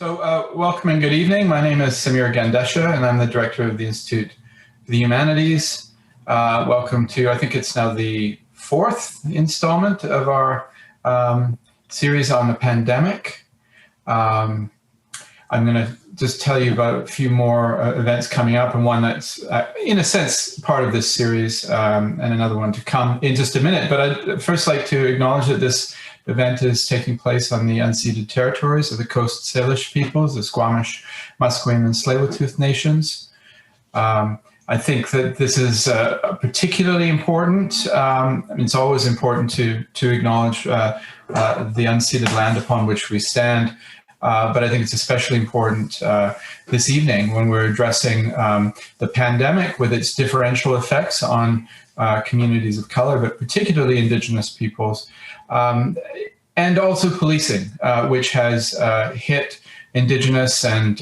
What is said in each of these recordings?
Welcome and good evening. My name is Samir Gandesha, and I'm the director of the Institute for the Humanities. Welcome to, I think it's now the fourth installment of our series on the pandemic. I'm going to just tell you about a few more events coming up, and one that's, in a sense, part of this series, and another one to come in just a minute. But I'd first like to acknowledge that this event is taking place on the unceded territories of the Coast Salish peoples, the Squamish, Musqueam, and Tsleil-Waututh nations. I think that this is particularly important. It's always important to acknowledge the unceded land upon which we stand. But I think it's especially important this evening when we're addressing the pandemic with its differential effects on communities of color, but particularly Indigenous peoples, and also policing, which has hit Indigenous and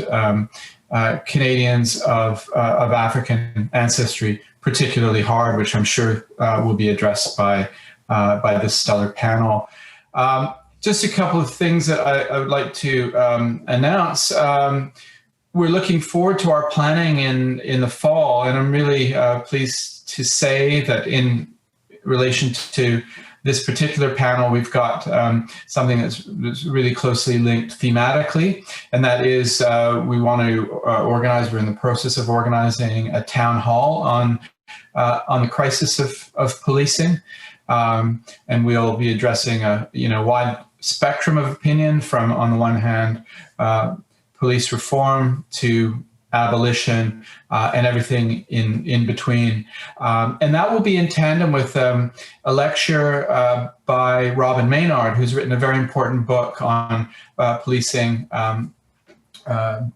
Canadians of African ancestry particularly hard, which I'm sure will be addressed by this stellar panel. Just a couple of things that I would like to announce. We're looking forward to our planning in the fall, and I'm really pleased to say that in relation to this particular panel, we've got something that's really closely linked thematically, and that is we want to organize, we're in the process of organizing a town hall on the crisis of policing, and we'll be addressing a wide spectrum of opinion from, on the one hand, police reform to abolition and everything in between. And that will be in tandem with a lecture by Robin Maynard, who's written a very important book on policing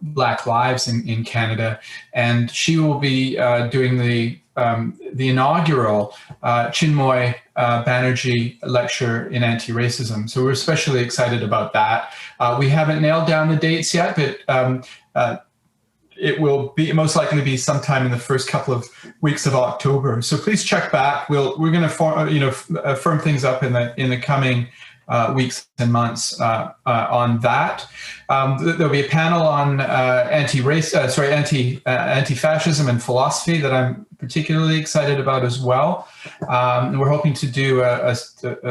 Black lives in Canada. And she will be doing the inaugural Chinmoy Banerjee lecture in anti-racism. So we're especially excited about that. We haven't nailed down the dates yet, but it will be most likely be sometime in the first couple of weeks of October. So please check back. We're going to firm things up in the coming weeks and months on that. There'll be a panel on anti-fascism and philosophy that I'm particularly excited about as well. We're hoping to do a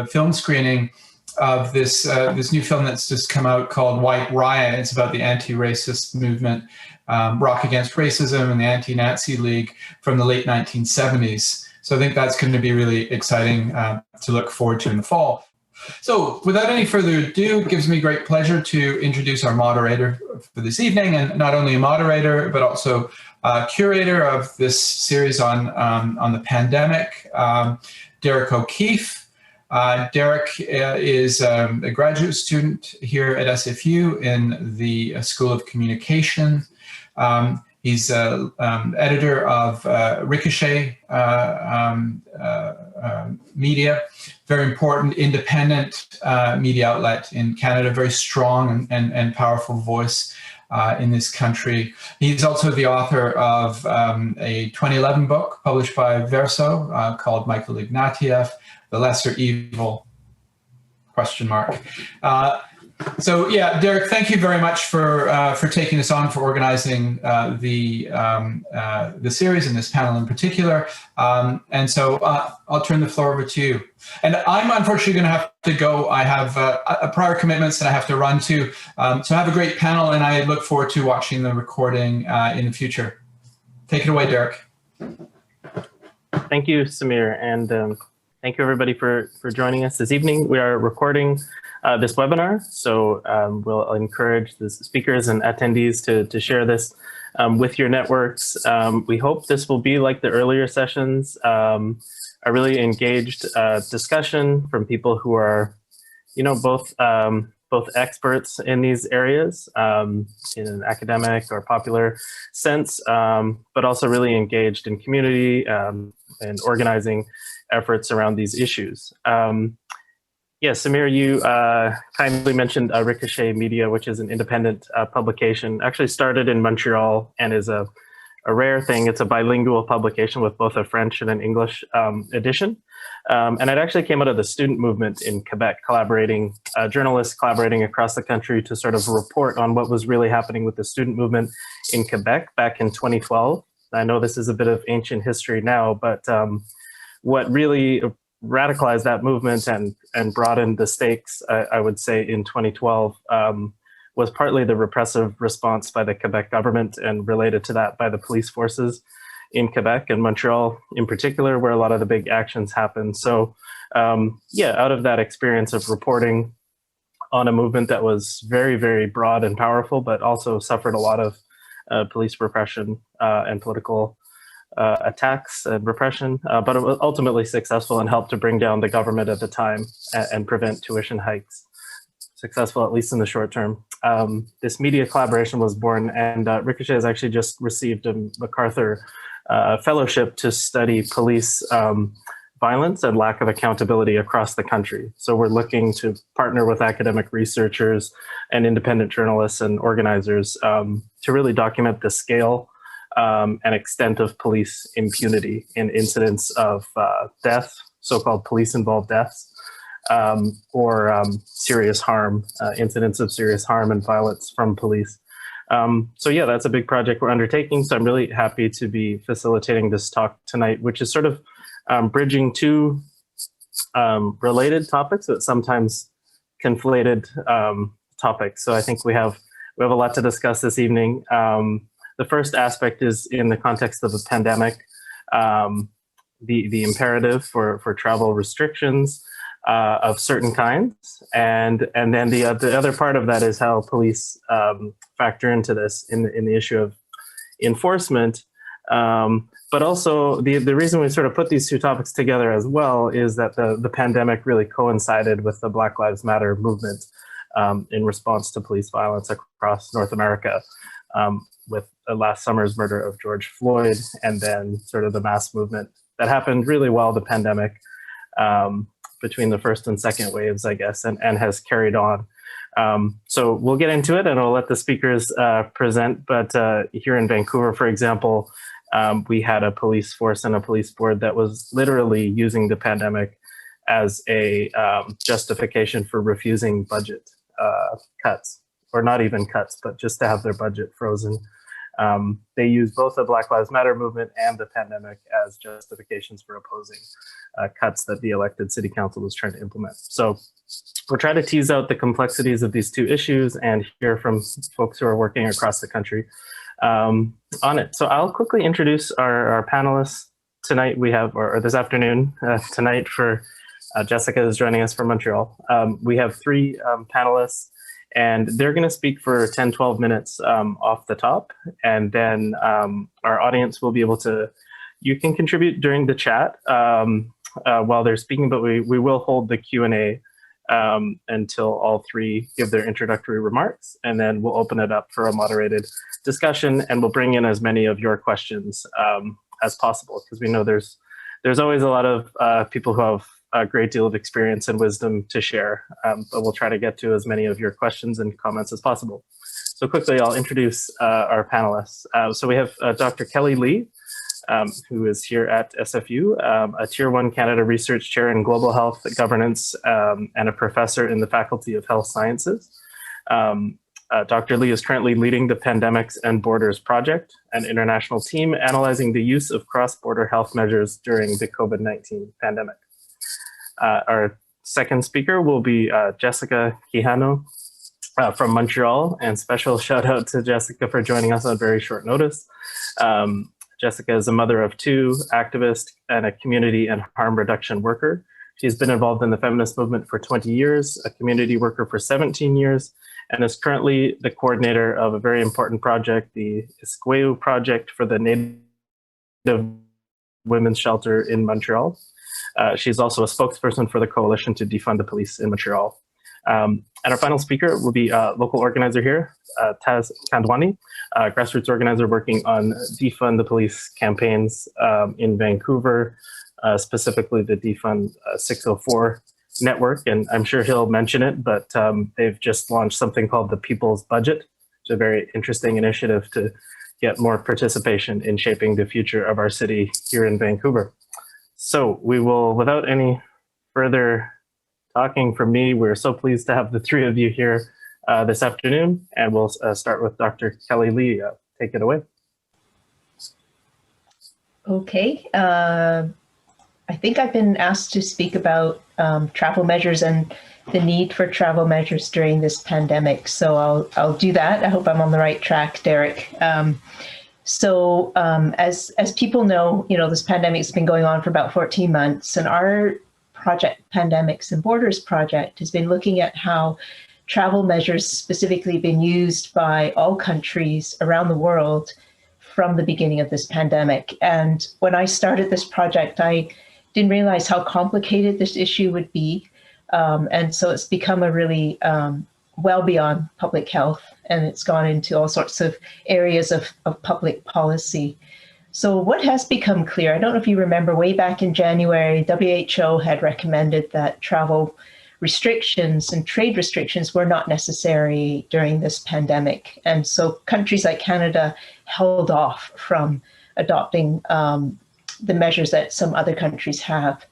film screening of this new film that's just come out called White Riot. It's about the anti-racist movement, Rock Against Racism and the Anti-Nazi League from the late 1970s. So I think that's going to be really exciting to look forward to in the fall. So without any further ado, it gives me great pleasure to introduce our moderator for this evening, and not only a moderator, but also curator of this series on the pandemic, Derrick O'Keefe. Derrick is a graduate student here at SFU in the School of Communication. He's editor of Ricochet Media, very important independent media outlet in Canada, very strong and powerful voice in this country. He's also the author of a 2011 book published by Verso called Michael Ignatieff, The Lesser Evil, ? So yeah, Derrick, thank you very much for taking us on, for organizing the series and this panel in particular. And so I'll turn the floor over to you. And I'm unfortunately going to have to go. I have prior commitments that I have to run to. So have a great panel, and I look forward to watching the recording in the future. Take it away, Derrick. Thank you, Samir, and thank you everybody for joining us this evening. We are recording this webinar, so we'll encourage the speakers and attendees to share this with your networks. We hope this will be like the earlier sessions, a really engaged discussion from people who are, both experts in these areas in an academic or popular sense, but also really engaged in community and organizing efforts around these issues. Yeah, Samir, you kindly mentioned Ricochet Media, which is an independent publication, actually started in Montreal and is a rare thing. It's a bilingual publication with both a French and an English edition. And it actually came out of the student movement in Quebec, journalists collaborating across the country to sort of report on what was really happening with the student movement in Quebec back in 2012. I know this is a bit of ancient history now, but what really radicalized that movement and broadened the stakes, I would say, in 2012 was partly the repressive response by the Quebec government, and related to that by the police forces in Quebec and Montreal in particular, where a lot of the big actions happened. So out of that experience of reporting on a movement that was very, very broad and powerful, but also suffered a lot of police repression and political attacks and repression, but it was ultimately successful and helped to bring down the government at the time and prevent tuition hikes. Successful, at least in the short term. This media collaboration was born, and Ricochet has actually just received a MacArthur fellowship to study police violence and lack of accountability across the country. So we're looking to partner with academic researchers and independent journalists and organizers to really document the scale and extent of police impunity in incidents of death, so-called police-involved deaths, or serious harm, incidents of serious harm and violence from police. That's a big project we're undertaking. So I'm really happy to be facilitating this talk tonight, which is sort of bridging two related topics, but sometimes conflated topics. So I think we have a lot to discuss this evening. The first aspect is in the context of a pandemic, the imperative for travel restrictions of certain kinds, and then the other part of that is how police factor into this in the issue of enforcement. But also the reason we sort of put these two topics together as well is that the pandemic really coincided with the Black Lives Matter movement in response to police violence across North America, with last summer's murder of George Floyd, and then sort of the mass movement that happened really while the pandemic, between the first and second waves, I guess, and has carried on. So we'll get into it, and I'll let the speakers present. But here in Vancouver, for example, we had a police force and a police board that was literally using the pandemic as a justification for refusing budget cuts, or not even cuts, but just to have their budget frozen. They use both the Black Lives Matter movement and the pandemic as justifications for opposing cuts that the elected city council was trying to implement. So we'll try to tease out the complexities of these two issues and hear from folks who are working across the country on it. So I'll quickly introduce our panelists tonight. We have, or this afternoon, tonight for Jessica is joining us from Montreal. We have three panelists, and they're going to speak for 10, 12 minutes off the top. And then our audience will be able to, you can contribute during the chat while they're speaking, but we will hold the Q&A until all three give their introductory remarks. And then we'll open it up for a moderated discussion, and we'll bring in as many of your questions as possible, because we know there's always a lot of people who have a great deal of experience and wisdom to share, but we'll try to get to as many of your questions and comments as possible. So quickly, I'll introduce our panelists. So we have Dr. Kelley Lee, who is here at SFU, a Tier 1 Canada Research Chair in Global Health Governance and a professor in the Faculty of Health Sciences. Dr. Lee is currently leading the Pandemics and Borders Project, an international team analyzing the use of cross-border health measures during the COVID-19 pandemic. Our second speaker will be Jessica Quijano from Montreal, and special shout out to Jessica for joining us on very short notice. Jessica is a mother of two, activist, and a community and harm reduction worker. She's been involved in the feminist movement for 20 years, a community worker for 17 years, and is currently the coordinator of a very important project, the Iskweu Project for the Native Women's Shelter in Montreal. She's also a spokesperson for the coalition to defund the police in Montreal. And our final speaker will be a local organizer here, Taz Khandwani, a grassroots organizer working on defund the police campaigns in Vancouver, specifically the Defund 604 network. And I'm sure he'll mention it, but they've just launched something called the People's Budget, which is a very interesting initiative to get more participation in shaping the future of our city here in Vancouver. So we will, without any further talking from me, we're so pleased to have the three of you here this afternoon, and we'll start with Dr. Kelley Lee. Take it away. Okay. I think I've been asked to speak about travel measures and the need for travel measures during this pandemic. So I'll do that. I hope I'm on the right track, Derrick. As people know, this pandemic has been going on for about 14 months, and our project, Pandemics and Borders project, has been looking at how travel measures specifically been used by all countries around the world from the beginning of this pandemic. And when I started this project, I didn't realize how complicated this issue would be. And so it's become a really well beyond public health, and it's gone into all sorts of areas of public policy. So what has become clear, I don't know if you remember, way back in January, WHO had recommended that travel restrictions and trade restrictions were not necessary during this pandemic. And so countries like Canada held off from adopting the measures that some other countries have.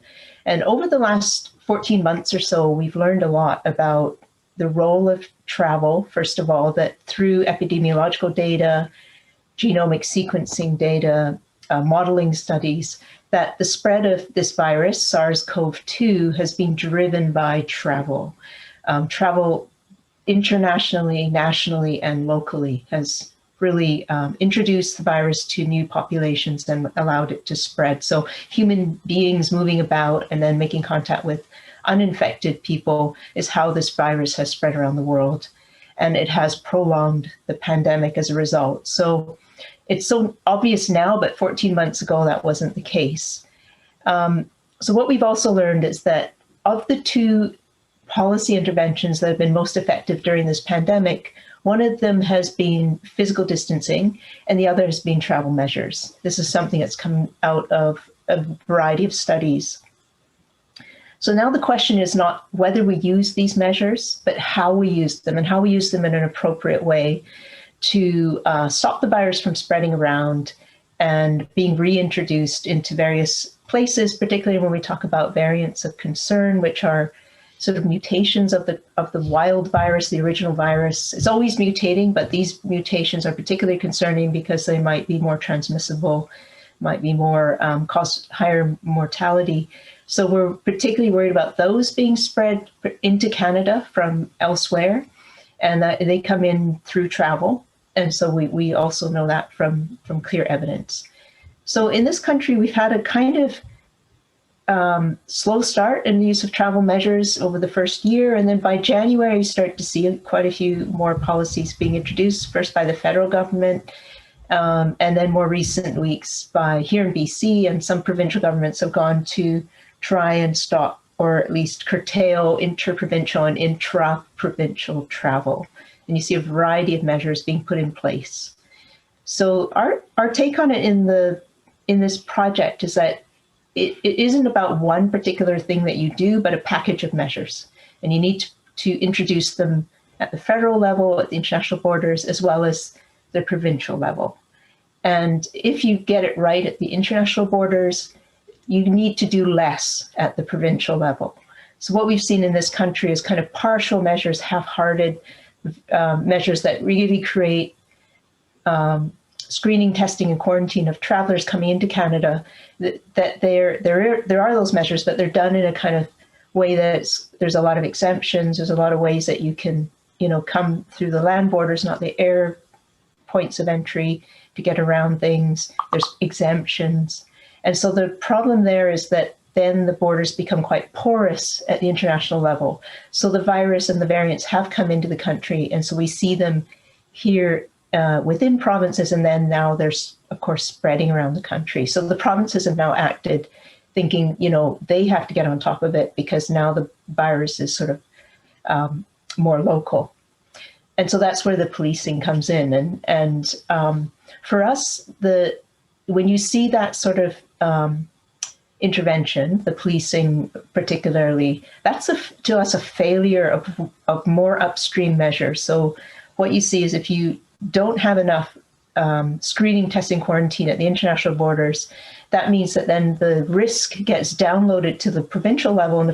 And over the last 14 months or so, we've learned a lot about the role of travel, first of all, that through epidemiological data, genomic sequencing data, modeling studies, that the spread of this virus, SARS-CoV-2, has been driven by travel. Travel internationally, nationally, and locally has really introduced the virus to new populations and allowed it to spread. So human beings moving about and then making contact with uninfected people is how this virus has spread around the world. And it has prolonged the pandemic as a result. So it's so obvious now, but 14 months ago, that wasn't the case. So what we've also learned is that of the two policy interventions that have been most effective during this pandemic, one of them has been physical distancing, and the other has been travel measures. This is something that's come out of a variety of studies. So now the question is not whether we use these measures, but how we use them, and how we use them in an appropriate way to stop the virus from spreading around and being reintroduced into various places, particularly when we talk about variants of concern, which are sort of mutations of the wild virus, the original virus. It's always mutating, but these mutations are particularly concerning because they might be more transmissible, might be more cause higher mortality. So we're particularly worried about those being spread into Canada from elsewhere, and that they come in through travel. And so we also know that from clear evidence. So in this country, we've had a kind of slow start in the use of travel measures over the first year. And then by January, you start to see quite a few more policies being introduced, first by the federal government, and then more recent weeks by here in BC, and some provincial governments have gone to try and stop or at least curtail interprovincial and intra-provincial travel. And you see a variety of measures being put in place. So our take on it in this project is that it isn't about one particular thing that you do, but a package of measures. And you need to introduce them at the federal level, at the international borders, as well as the provincial level. And if you get it right at the international borders, you need to do less at the provincial level. So what we've seen in this country is kind of partial measures, half-hearted measures that really create screening, testing, and quarantine of travelers coming into Canada. That there are those measures, but they're done in a kind of way that there's a lot of exemptions. There's a lot of ways that you can, come through the land borders, not the air points of entry, to get around things. There's exemptions. And so the problem there is that then the borders become quite porous at the international level. So the virus and the variants have come into the country, and so we see them here within provinces, and then now there's, of course, spreading around the country. So the provinces have now acted thinking, they have to get on top of it because now the virus is sort of more local. And so that's where the policing comes in. And for us, when you see that sort of intervention, the policing particularly, that's to us a failure of more upstream measures. So what you see is if you don't have enough screening, testing, quarantine at the international borders, that means that then the risk gets downloaded to the provincial level, and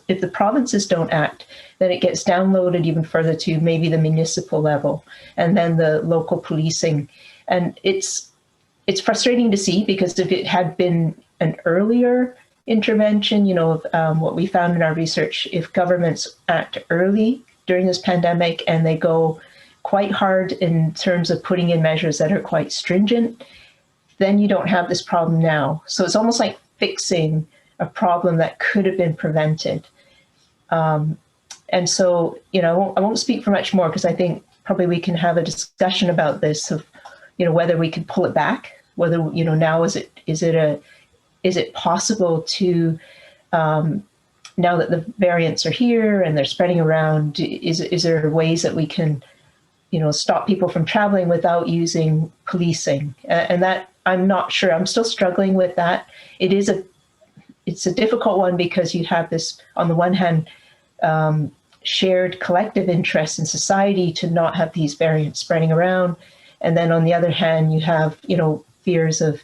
if the provinces don't act, then it gets downloaded even further to maybe the municipal level, and then the local policing. And it's frustrating to see, because if it had been an earlier intervention, what we found in our research, if governments act early during this pandemic and they go quite hard in terms of putting in measures that are quite stringent, then you don't have this problem now. So it's almost like fixing a problem that could have been prevented. And so, I won't speak for much more, because I think probably we can have a discussion about this of, whether we could pull it back, whether, now is it possible to, now that the variants are here and they're spreading around, is there ways that we can, stop people from traveling without using policing? And that, I'm not sure. I'm still struggling with that. It's a difficult one, because you have this, on the one hand, shared collective interest in society to not have these variants spreading around. And then on the other hand, you have, fears of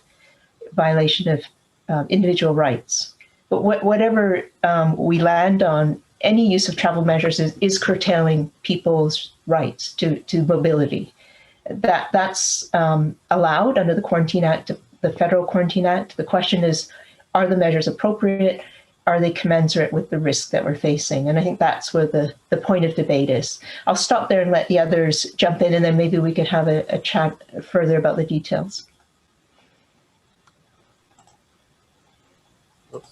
violation of individual rights. But whatever we land on, any use of travel measures is curtailing people's rights to mobility. That's allowed under the Quarantine Act, the Federal Quarantine Act. The question is, are the measures appropriate? Are they commensurate with the risk that we're facing? And I think that's where the point of debate is. I'll stop there and let the others jump in, and then maybe we could have a chat further about the details.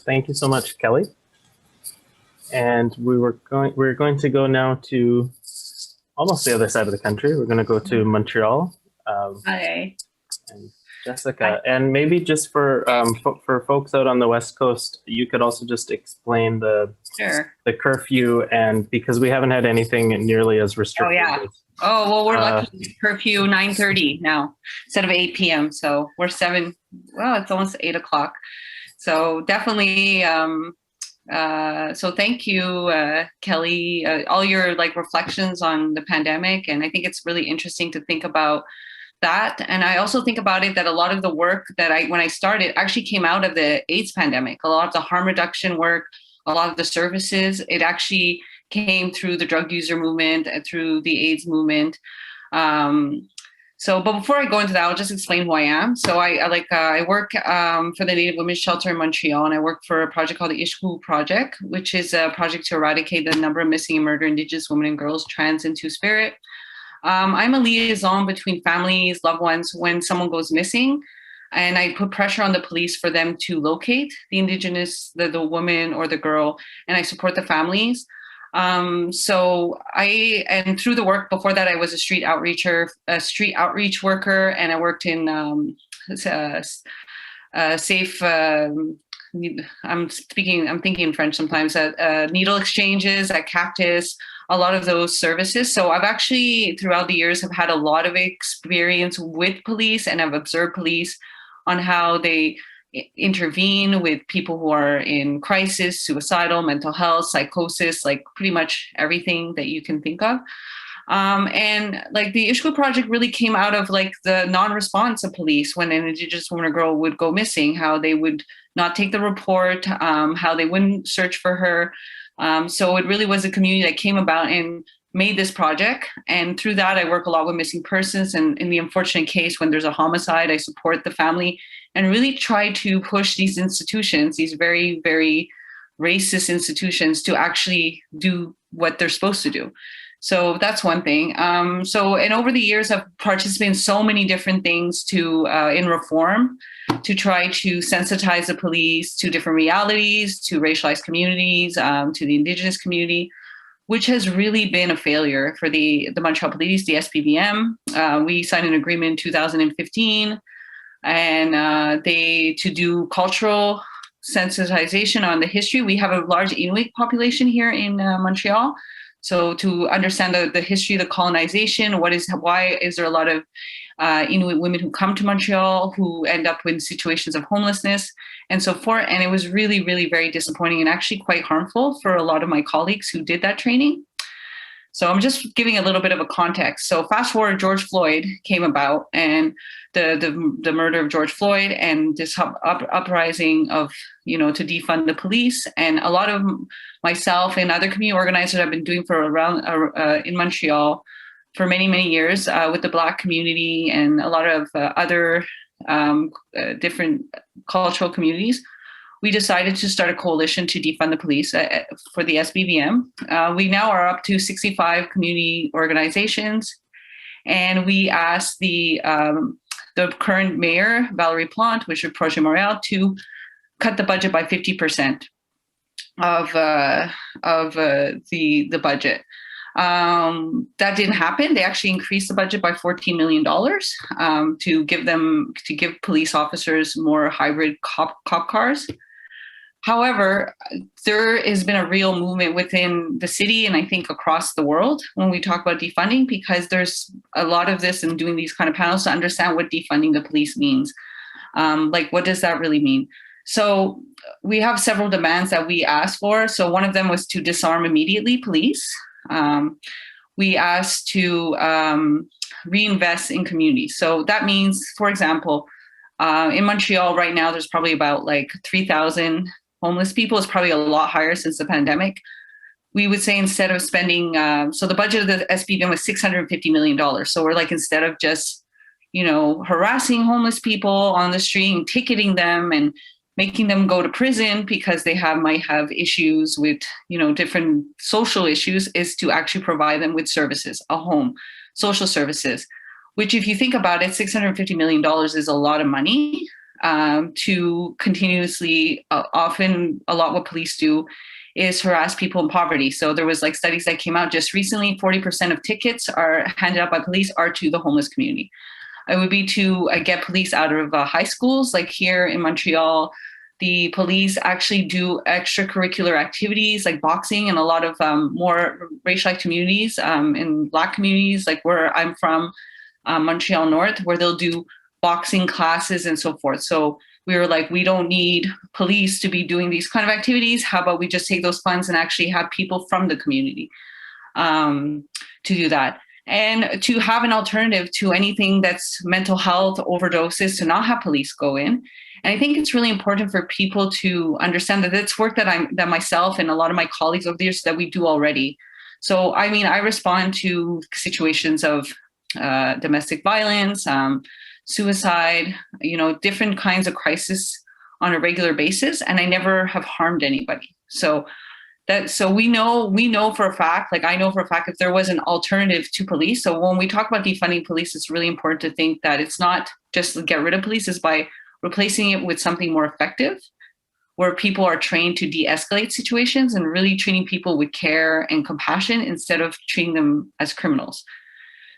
Thank you so much, Kelley. And we're going to go now to almost the other side of the country. We're going to go to Montreal. Hi. And Jessica, and maybe just for folks out on the West Coast, you could also just explain the curfew, and because we haven't had anything nearly as restrictive. Oh yeah. Oh well, we're lucky. Curfew 9:30 now instead of 8 p.m. So we're 7. Well, it's almost 8 o'clock. So definitely. So thank you, Kelley. All your reflections on the pandemic, and I think it's really interesting to think about that. And I also think about it that a lot of the work that when I started actually came out of the AIDS pandemic. A lot of the harm reduction work, a lot of the services, it actually came through the drug user movement and through the AIDS movement. But before I go into that, I'll just explain who I am. So I work for the Native Women's Shelter in Montreal, and I work for a project called the Ishku Project, which is a project to eradicate the number of missing and murdered Indigenous women and girls, trans and two-spirit. I'm a liaison between families, loved ones, when someone goes missing, and I put pressure on the police for them to locate the Indigenous, the woman or the girl, and I support the families. And through the work before that, I was a street outreach worker, and I worked in safe. I'm thinking in French sometimes. Needle exchanges at Cactus. A lot of those services. So I've actually, throughout the years, have had a lot of experience with police, and I've observed police on how they intervene with people who are in crisis, suicidal, mental health, psychosis, pretty much everything that you can think of. And the Ishku Project really came out of the non-response of police when an Indigenous woman or girl would go missing, how they would not take the report, how they wouldn't search for her. So it really was a community that came about and made this project. And through that, I work a lot with missing persons. And in the unfortunate case, when there's a homicide, I support the family and really try to push these institutions, these very, very racist institutions, to actually do what they're supposed to do. So that's one thing. And over the years, I've participated in so many different things in reform to try to sensitize the police to different realities, to racialized communities, to the Indigenous community, which has really been a failure for the Montreal Police, the SPVM. We signed an agreement in 2015, and to do cultural sensitization on the history. We have a large Inuit population here in Montreal. So to understand the history of the colonization, why is there a lot of Inuit women who come to Montreal who end up in situations of homelessness and so forth. And it was really, really very disappointing and actually quite harmful for a lot of my colleagues who did that training. So I'm just giving a little bit of a context. So fast forward, George Floyd came about, and the murder of George Floyd, and this uprising of, to defund the police. And a lot of myself and other community organizers have been doing for around in Montreal for many, many years with the Black community and a lot of other different cultural communities. We decided to start a coalition to defund the police for the SBVM. We now are up to 65 community organizations, and we asked the current mayor, Valérie Plante, which is Projet Montréal, to cut the budget by 50% of the budget. That didn't happen. They actually increased the budget by $14 million to give police officers more hybrid cop cars. However, there has been a real movement within the city, and I think across the world, when we talk about defunding, because there's a lot of this in doing these kind of panels to understand what defunding the police means. What does that really mean? So we have several demands that we asked for. So one of them was to disarm immediately police. We asked to reinvest in communities. So that means, for example, in Montreal right now, there's probably about 3,000 homeless people. Is probably a lot higher since the pandemic. We would say instead of spending, so the budget of the SBVM was $650 million. So we're instead of just, harassing homeless people on the street and ticketing them and making them go to prison because they might have issues with, different social issues, is to actually provide them with services, a home, social services, which if you think about it, $650 million is a lot of money to continuously, often a lot what police do is harass people in poverty. So there was studies that came out just recently, 40% of tickets are handed out by police are to the homeless community. It would be to get police out of high schools. Here in Montreal, the police actually do extracurricular activities like boxing and a lot of more racialized communities, in Black communities, where I'm from, Montreal North, where they'll do boxing classes and so forth. So we were we don't need police to be doing these kind of activities. How about we just take those funds and actually have people from the community to do that? And to have an alternative to anything that's mental health, overdoses, to not have police go in. And I think it's really important for people to understand that it's work that myself and a lot of my colleagues over the years that we do already. So, I respond to situations of domestic violence, suicide, different kinds of crisis on a regular basis, and I never have harmed anybody. So we know for a fact, I know for a fact if there was an alternative to police. So when we talk about defunding police, it's really important to think that it's not just get rid of police, it's by replacing it with something more effective, where people are trained to de-escalate situations and really treating people with care and compassion instead of treating them as criminals.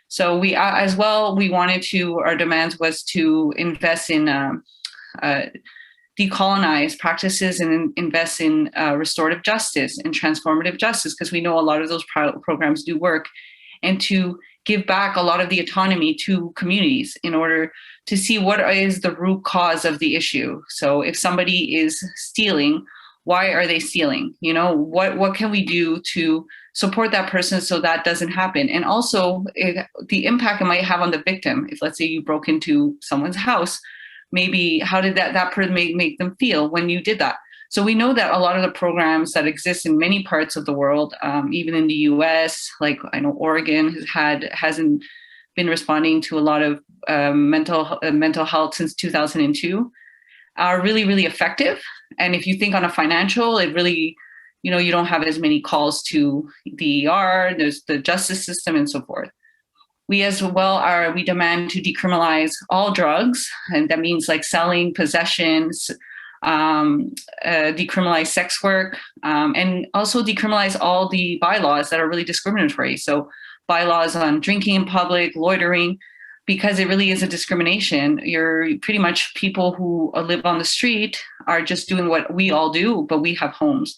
So we, as well, our demands was to invest in decolonize practices and invest in restorative justice and transformative justice, because we know a lot of those programs do work, and to give back a lot of the autonomy to communities in order to see what is the root cause of the issue. So if somebody is stealing, why are they stealing? What can we do to support that person so that doesn't happen? And also the impact it might have on the victim. If let's say you broke into someone's house, maybe how did that person make them feel when you did that? So we know that a lot of the programs that exist in many parts of the world, even in the US, I know Oregon hasn't been responding to a lot of mental health since 2002, are really, really effective. And if you think on a financial, it really, you don't have as many calls to the ER, there's the justice system and so forth. We as well we demand to decriminalize all drugs, and that means selling, possessions, decriminalize sex work, and also decriminalize all the bylaws that are really discriminatory. So bylaws on drinking in public, loitering, because it really is a discrimination. You're pretty much people who live on the street are just doing what we all do, but we have homes.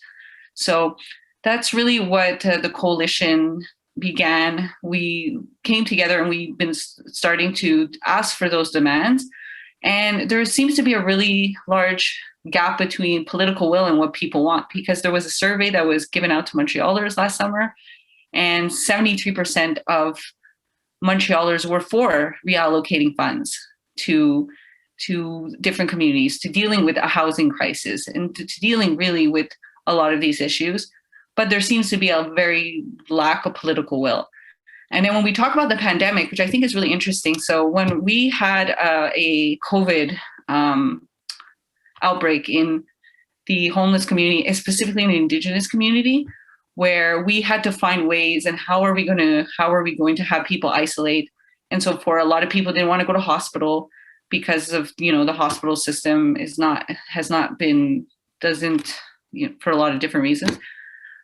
So that's really what the coalition began. We came together and we've been starting to ask for those demands. And there seems to be a really large gap between political will and what people want, because there was a survey that was given out to Montrealers last summer, And 73% of Montrealers were for reallocating funds to different communities, to dealing with a housing crisis and to dealing really with a lot of these issues. But there seems to be a very lack of political will. And then when we talk about the pandemic, which I think is really interesting. So when we had a COVID outbreak in the homeless community, specifically in the Indigenous community, where we had to find ways and how are we going to have people isolate. And so for a lot of people didn't want to go to hospital because of, the hospital system doesn't, for a lot of different reasons.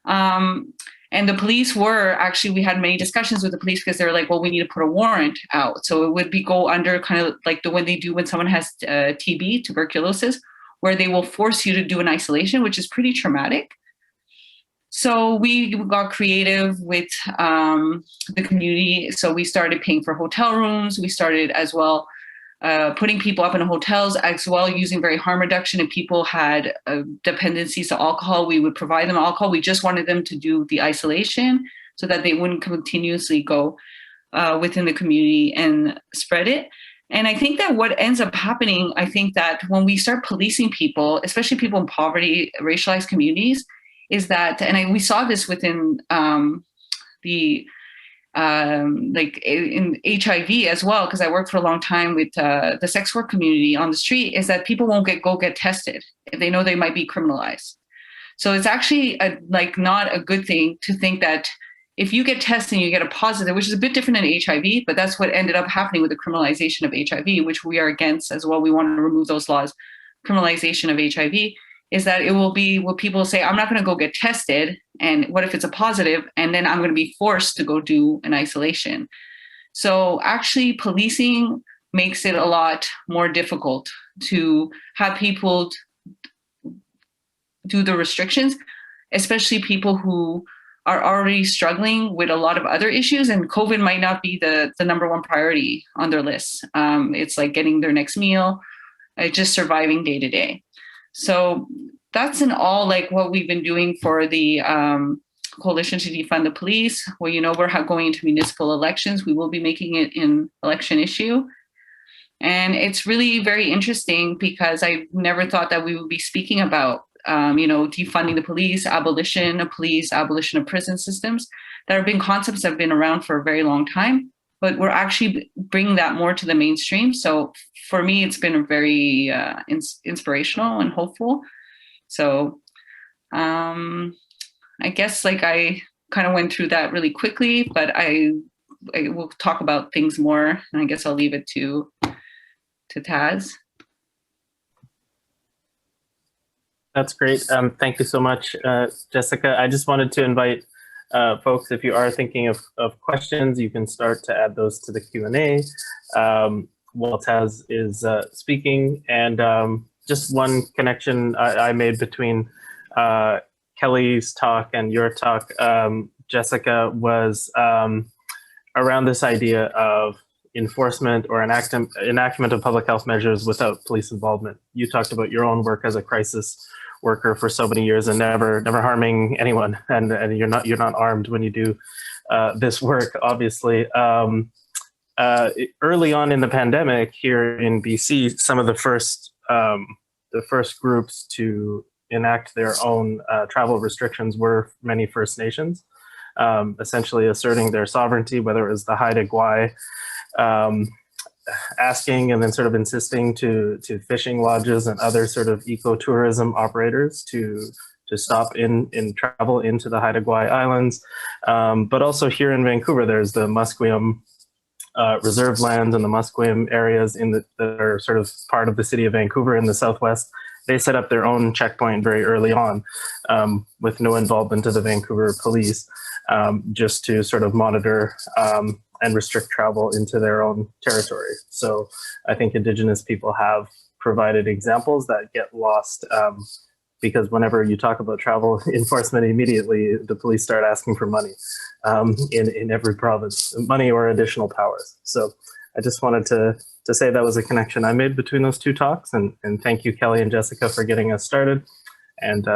And the police we had many discussions with the police because they were like, well, we need to put a warrant out. So it would go under kind of like when they do when someone has TB, tuberculosis, where they will force you to do an isolation, which is pretty traumatic. So we got creative with the community. So we started paying for hotel rooms. We started as well putting people up in hotels, as well using very harm reduction. If people had dependencies to alcohol, we would provide them alcohol. We just wanted them to do the isolation so that they wouldn't continuously go within the community and spread it. And I think that what ends up happening, I think that when we start policing people, especially people in poverty, racialized communities, is that, and we saw this within in HIV as well, because I worked for a long time with the sex work community on the street, is that people won't go get tested if they know they might be criminalized. So it's actually not a good thing to think that if you get tested and you get a positive, which is a bit different than HIV, but that's what ended up happening with the criminalization of HIV, which we are against as well. We want to remove those laws. Criminalization of HIV is that it will be what people say, I'm not going to go get tested. And what if it's a positive? And then I'm going to be forced to go do an isolation. So actually policing makes it a lot more difficult to have people do the restrictions, especially people who are already struggling with a lot of other issues, and COVID might not be the number one priority on their list. It's like getting their next meal, just surviving day to day. So that's in all what we've been doing for the Coalition to Defund the Police. Well, we're going into municipal elections. We will be making it an election issue. And it's really very interesting because I never thought that we would be speaking about defunding the police, abolition of prison systems that have been concepts that have been around for a very long time, but we're actually bringing that more to the mainstream. So for me, it's been very inspirational and hopeful. So I guess I kind of went through that really quickly, but I will talk about things more, and I guess I'll leave it to Taz. That's great. Thank you so much, Jessica. I just wanted to invite folks, if you are thinking of questions, you can start to add those to the Q&A while Taz is speaking. And just one connection I made between Kelley's talk and your talk, Jessica, was around this idea of enforcement or enactment of public health measures without police involvement. You talked about your own work as a crisis worker for so many years and never harming anyone, and you're not armed when you do this work, obviously. Early on in the pandemic here in BC, some of the first groups to enact their own travel restrictions were many First Nations, essentially asserting their sovereignty, whether it was the Haida Gwaii asking and then sort of insisting to fishing lodges and other sort of ecotourism operators to stop in travel into the Haida Gwaii Islands. But also here in Vancouver, there's the Musqueam reserve lands and the Musqueam areas that are sort of part of the city of Vancouver in the southwest. They set up their own checkpoint very early on with no involvement of the Vancouver police, just to sort of monitor and restrict travel into their own territory. So I think Indigenous people have provided examples that get lost because whenever you talk about travel enforcement, immediately the police start asking for money in every province, money or additional powers. So I just wanted to say that was a connection I made between those two talks, and thank you, Kelley and Jessica, for getting us started. And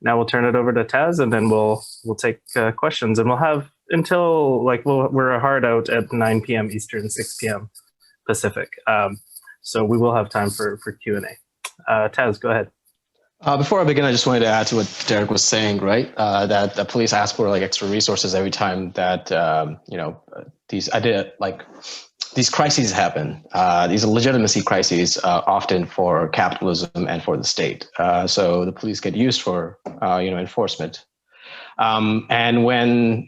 now we'll turn it over to Taz, and then we'll take questions, and we'll have until like we're hard out at 9 p.m. Eastern, 6 p.m. Pacific. So we will have time for Q&A. Taz, go ahead. Before I begin, I just wanted to add to what Derrick was saying, right? That the police ask for like extra resources every time that these crises happen. These are legitimacy crises, often for capitalism and for the state. So the police get used for enforcement. And when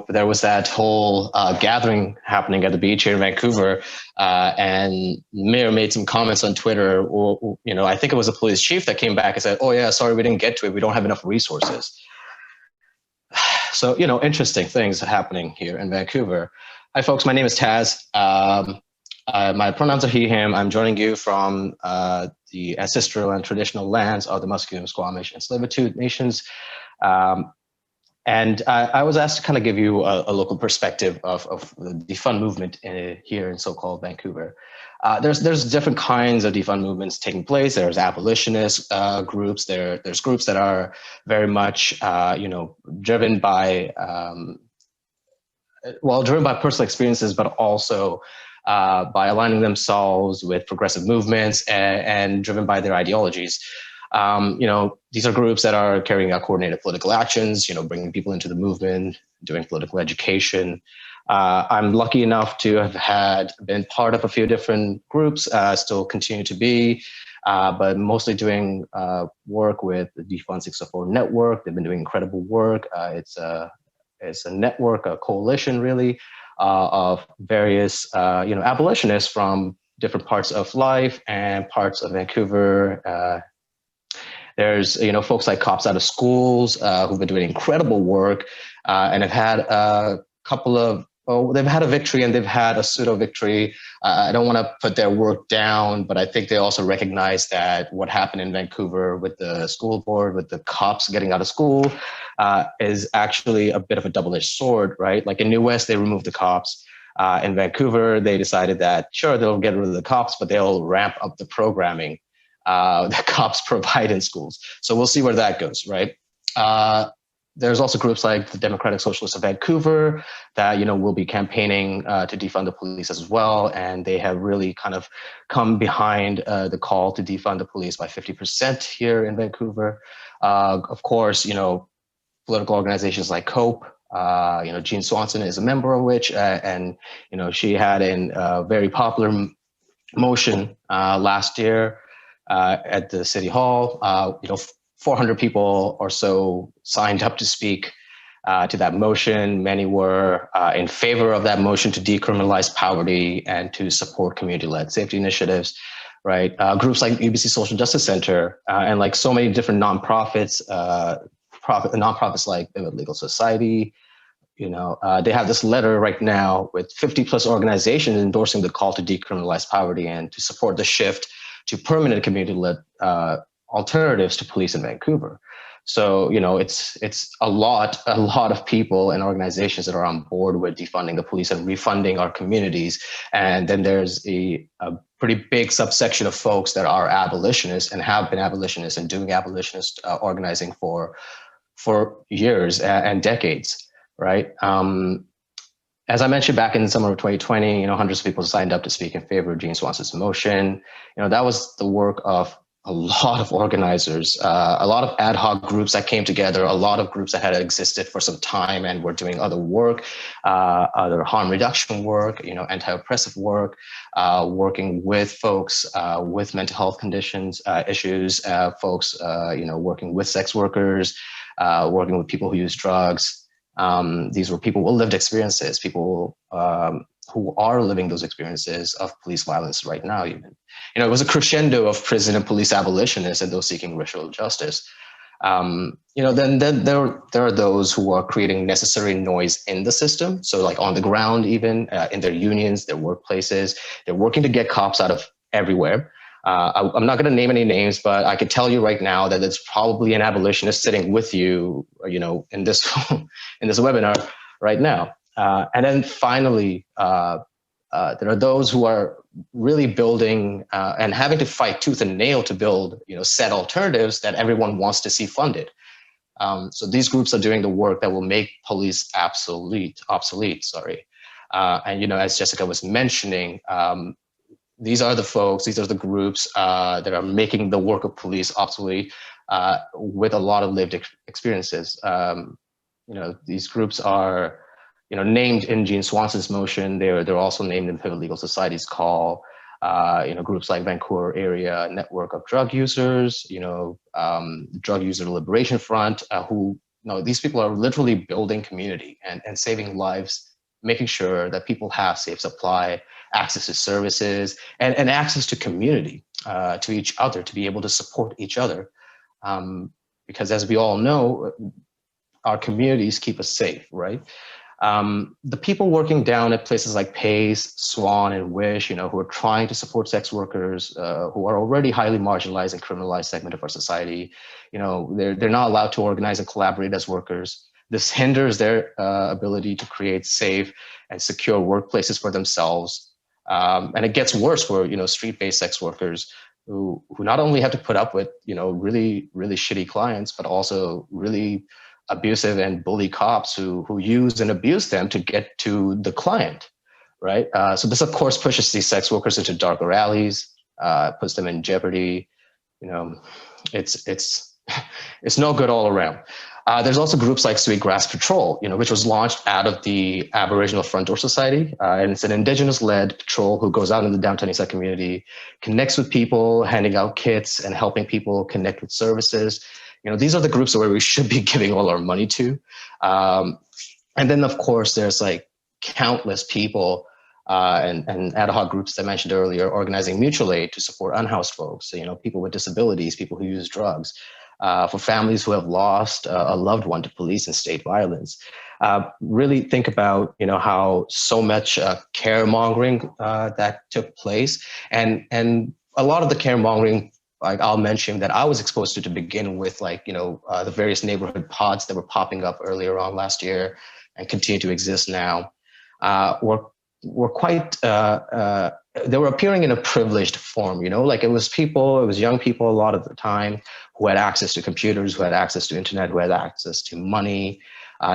there was that whole gathering happening at the beach here in Vancouver, and the mayor made some comments on Twitter, or I think it was a police chief that came back and said, "Oh yeah, sorry, we didn't get to it. We don't have enough resources." So interesting things happening here in Vancouver. Hi folks, my name is Taz. My pronouns are he/him. I'm joining you from the ancestral and traditional lands of the Musqueam, Squamish, and Tsleil-Waututh nations. And I was asked to kind of give you a local perspective of the defund movement here in so-called Vancouver. There's different kinds of defund movements taking place. There's abolitionist groups. There's groups that are very much driven by personal experiences, but also by aligning themselves with progressive movements and driven by their ideologies. These are groups that are carrying out coordinated political actions, bringing people into the movement, doing political education. I'm lucky enough to have been part of a few different groups, still continue to be, but mostly doing work with the Defund 604 network. They've been doing incredible work. It's a network, a coalition really, of various, abolitionists from different parts of life and parts of Vancouver. There's, folks like Cops Out of Schools who've been doing incredible work and have had they've had a victory and they've had a pseudo victory. I don't want to put their work down, but I think they also recognize that what happened in Vancouver with the school board, with the cops getting out of school, is actually a bit of a double-edged sword, right? Like in New West, they removed the cops. In Vancouver, they decided that, sure, they'll get rid of the cops, but they'll ramp up the programming that cops provide in schools. So we'll see where that goes, right? There's also groups like the Democratic Socialists of Vancouver that, will be campaigning to defund the police as well. And they have really kind of come behind the call to defund the police by 50% here in Vancouver. Of course, political organizations like COPE, Jean Swanson is a member of which, and, she had a very popular motion last year at the City Hall. 400 people or so signed up to speak to that motion. Many were in favor of that motion to decriminalize poverty and to support community-led safety initiatives, right? Groups like UBC Social Justice Center and like so many different nonprofits, nonprofits like Vivid Legal Society, they have this letter right now with 50 plus organizations endorsing the call to decriminalize poverty and to support the shift to permanent community-led alternatives to police in Vancouver. So, it's a lot of people and organizations that are on board with defunding the police and refunding our communities. And then there's a pretty big subsection of folks that are abolitionists and have been abolitionists and doing abolitionist organizing for years and decades, right? As I mentioned back in the summer of 2020, hundreds of people signed up to speak in favor of Jean Swanson's motion. That was the work of a lot of organizers, a lot of ad hoc groups that came together, a lot of groups that had existed for some time and were doing other work, other harm reduction work, anti-oppressive work, working with folks with mental health conditions, issues, folks, working with sex workers, working with people who use drugs. These were people with lived experiences, people who are living those experiences of police violence right now even. It was a crescendo of prison and police abolitionists and those seeking racial justice. Then there are those who are creating necessary noise in the system. So like on the ground, even in their unions, their workplaces, they're working to get cops out of everywhere. I'm not going to name any names, but I could tell you right now that it's probably an abolitionist sitting with you, in this in this webinar right now. And then finally, there are those who are really building and having to fight tooth and nail to build, set alternatives that everyone wants to see funded. So these groups are doing the work that will make police obsolete. And, you know, as Jessica was mentioning, these are the folks, these are the groups that are making the work of police obsolete with a lot of lived experiences. You know, these groups are, you know, named in Jean Swanson's motion. They're also named in Pivot Legal Society's call. You know, groups like Vancouver Area Network of Drug Users, you know, Drug User Liberation Front, who, you know, these people are literally building community and saving lives, making sure that people have safe supply, access to services, and access to community, to each other, to be able to support each other. Because as we all know, our communities keep us safe, right? The people working down at places like PACE, SWAN, and WISH, you know, who are trying to support sex workers who are already highly marginalized and criminalized segment of our society, you know, they're not allowed to organize and collaborate as workers. This hinders their ability to create safe and secure workplaces for themselves. And it gets worse for, you know, street-based sex workers who not only have to put up with, you know, really, really shitty clients, but also really abusive and bully cops who use and abuse them to get to the client, right? So this, of course, pushes these sex workers into darker alleys, puts them in jeopardy. You know, it's no good all around. There's also groups like Sweetgrass Patrol, you know, which was launched out of the Aboriginal Front Door Society, and it's an Indigenous-led patrol who goes out in the downtown Eastside community, connects with people, handing out kits and helping people connect with services. You know, these are the groups where we should be giving all our money to. And then, of course, there's like countless people and ad hoc groups that I mentioned earlier, organizing mutual aid to support unhoused folks, you know, people with disabilities, people who use drugs, for families who have lost a loved one to police and state violence. Really think about, you know, how so much caremongering that took place. And a lot of the caremongering, like I'll mention that I was exposed to begin with, like, you know, the various neighborhood pods that were popping up earlier on last year and continue to exist now, were quite, they were appearing in a privileged form, you know, like it was young people a lot of the time who had access to computers, who had access to internet, who had access to money.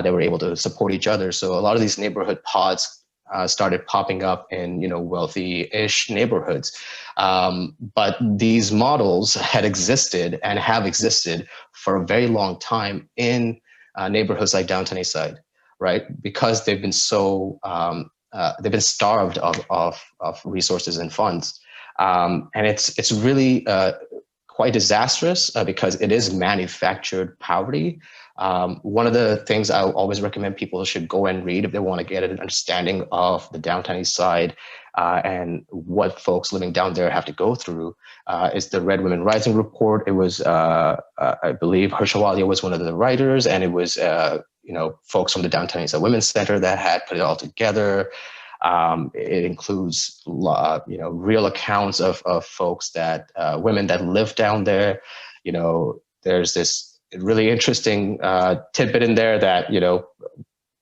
They were able to support each other. So a lot of these neighborhood pods started popping up in, you know, wealthy-ish neighborhoods. But these models had existed and have existed for a very long time in neighborhoods like downtown Eastside, right? Because they've been so, they've been starved of resources and funds. And it's really quite disastrous because it is manufactured poverty. One of the things I always recommend people should go and read if they want to get an understanding of the downtown East Side and what folks living down there have to go through is the Red Women Rising report. It was, I believe, Hershwalia was one of the writers, and it was, you know, folks from the Downtown East Side Women's Center that had put it all together. It includes, you know, real accounts of folks that, women that live down there. You know, there's this really interesting tidbit in there that, you know,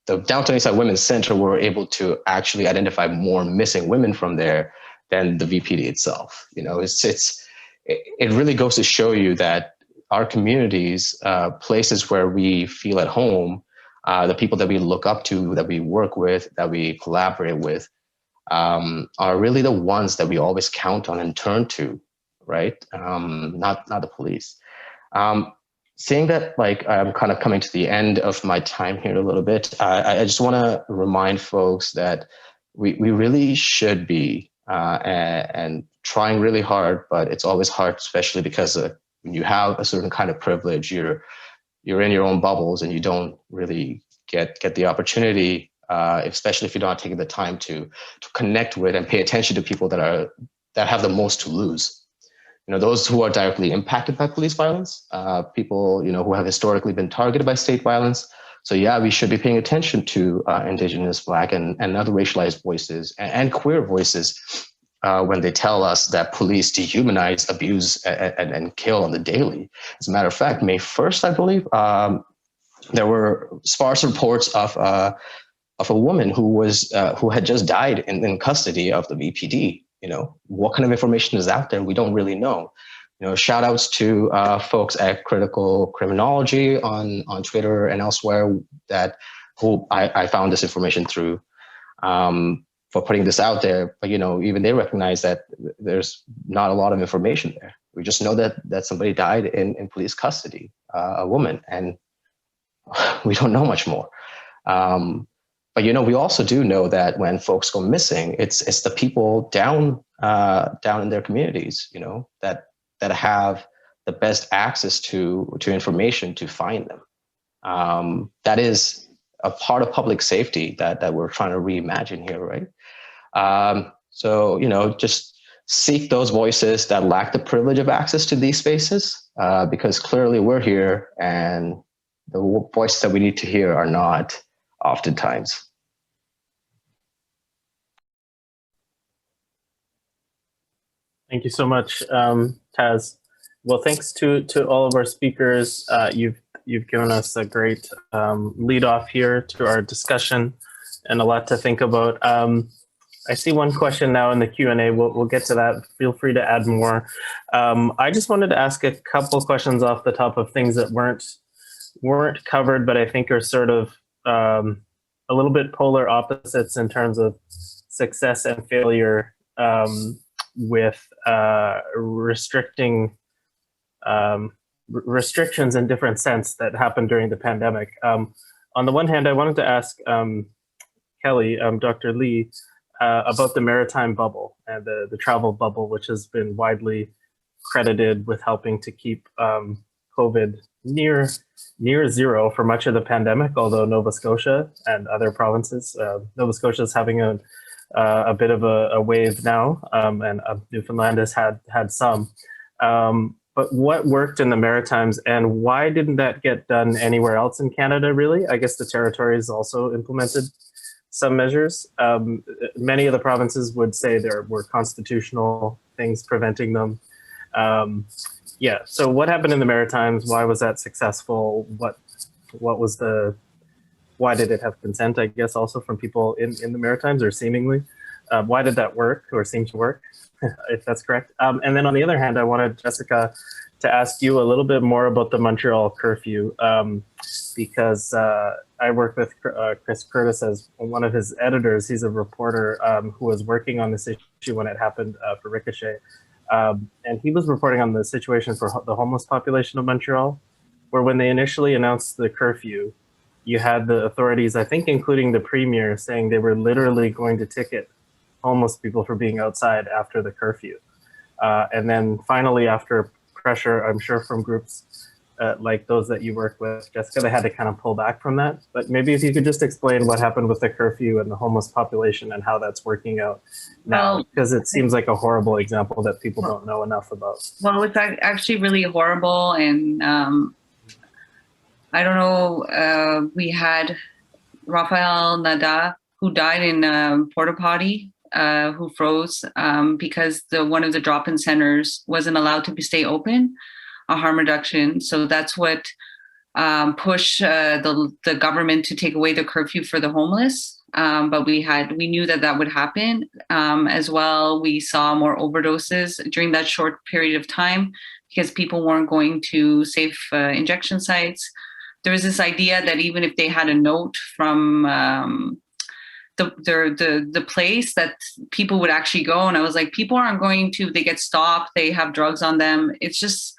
the Downtown Eastside Women's Center were able to actually identify more missing women from there than the VPD itself. You know, it really goes to show you that our communities, places where we feel at home, the people that we look up to, that we work with, that we collaborate with, are really the ones that we always count on and turn to, right? Not the police. Seeing that, like, I'm kind of coming to the end of my time here a little bit, I just want to remind folks that we really should be and trying really hard, but it's always hard, especially because when you have a certain kind of privilege, you're in your own bubbles and you don't really get the opportunity, especially if you're not taking the time to connect with and pay attention to people that have the most to lose. You know, those who are directly impacted by police violence, people, you know, who have historically been targeted by state violence. So yeah, we should be paying attention to Indigenous, Black, and other racialized voices and queer voices when they tell us that police dehumanize, abuse, and kill on the daily. As a matter of fact, May 1st, I believe, there were sparse reports of a woman who had just died in custody of the BPD. You know, what kind of information is out there? We don't really know. shout outs to folks at Critical Criminology on Twitter and elsewhere who I found this information through, for putting this out there. But even they recognize that there's not a lot of information there. We just know that somebody died in police custody, a woman, and we don't know much more. But we also do know that when folks go missing, it's the people down in their communities, that have the best access to information to find them. That is a part of public safety that we're trying to reimagine here, right? So just seek those voices that lack the privilege of access to these spaces, because clearly we're here, and the voices that we need to hear are not oftentimes. Thank you so much, Taz. Well, thanks to all of our speakers. You've given us a great lead off here to our discussion, and a lot to think about. I see one question now in the Q&A. We'll get to that. Feel free to add more. I just wanted to ask a couple questions off the top of things that weren't covered, but I think are sort of a little bit polar opposites in terms of success and failure with restrictions in different sense that happened during the pandemic. On the one hand, I wanted to ask Kelley, Dr. Lee, about the maritime bubble and the travel bubble, which has been widely credited with helping to keep COVID near zero for much of the pandemic, although Nova Scotia and other provinces, Nova Scotia is having a bit of a wave now, and Newfoundland has had some. But what worked in the Maritimes, and why didn't that get done anywhere else in Canada, really? I guess the territories also implemented some measures. Many of the provinces would say there were constitutional things preventing them. So what happened in the Maritimes? Why was that successful? Why did it have consent, I guess, also from people in the Maritimes, or seemingly? Why did that work, or seem to work, if that's correct? And then on the other hand, I wanted, Jessica, to ask you a little bit more about the Montreal Curfew, because I work with Chris Curtis as one of his editors. He's a reporter who was working on this issue when it happened for Ricochet. And he was reporting on the situation for the homeless population of Montreal, where when they initially announced the curfew, you had the authorities, I think including the premier, saying they were literally going to ticket homeless people for being outside after the curfew. And then finally, after pressure, I'm sure from groups like those that you work with, Jessica, they had to kind of pull back from that. But maybe if you could just explain what happened with the curfew and the homeless population and how that's working out now, because it seems like a horrible example that people don't know enough about. Well, it's actually really horrible. And I don't know, we had Rafael Nada, who died in Porta Potty, who froze because one of the drop-in centers wasn't allowed to stay open, a harm reduction. So that's what pushed the government to take away the curfew for the homeless. But we knew that would happen. As well, we saw more overdoses during that short period of time because people weren't going to safe injection sites. There was this idea that even if they had a note from the place, that people would actually go. And I was like, people aren't going to, they get stopped, they have drugs on them. It's just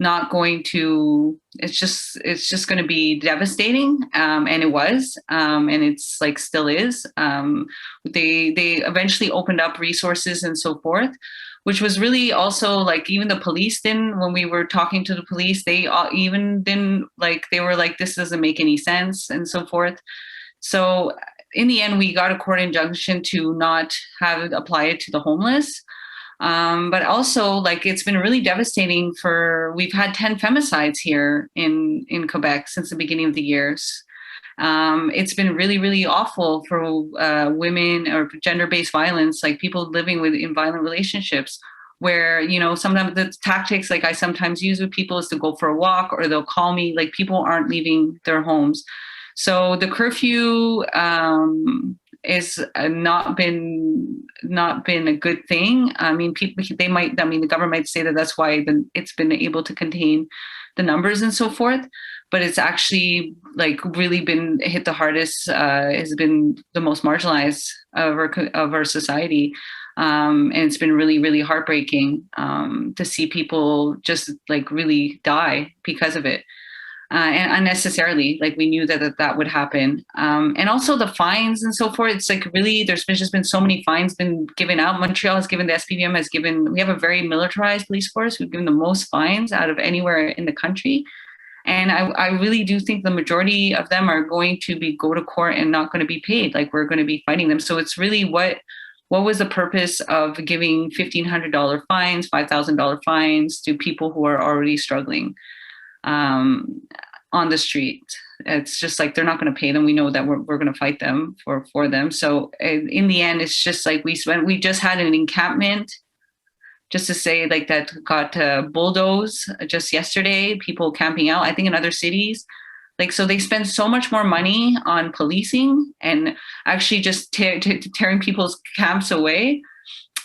not going to, it's just going to be devastating. And it was, and it's like still is. They eventually opened up resources and so forth, which was really also like, even the police when we were talking to the police, they even didn't like, they were like, this doesn't make any sense and so forth. So in the end, we got a court injunction to not have it apply it to the homeless. But also, like, it's been really devastating we've had 10 femicides here in Quebec since the beginning of the years. It's been really, really awful for women or gender-based violence, like people living in violent relationships, where, sometimes the tactics like I sometimes use with people is to go for a walk, or they'll call me, like people aren't leaving their homes. So the curfew is not been a good thing. I mean, the government might say that that's why it's been able to contain the numbers and so forth, but it's actually like really been hit the hardest, has been the most marginalized of our society. And it's been really, really heartbreaking to see people just like really die because of it. And unnecessarily, like we knew that would happen. And also the fines and so forth. It's like really, there's just been so many fines been given out. Montreal has given, the SPVM has given, we have a very militarized police force. We've given the most fines out of anywhere in the country. And I really do think the majority of them are going to go to court and not going to be paid. Like we're going to be fighting them. So it's really what was the purpose of giving $1,500 fines, $5,000 fines to people who are already struggling on the street? It's just like they're not going to pay them. We know that we're going to fight them for them. So in the end, it's just like we just had an encampment, just to say like that got bulldozed just yesterday. People camping out, I think in other cities. Like, so they spend so much more money on policing and actually just tearing people's camps away.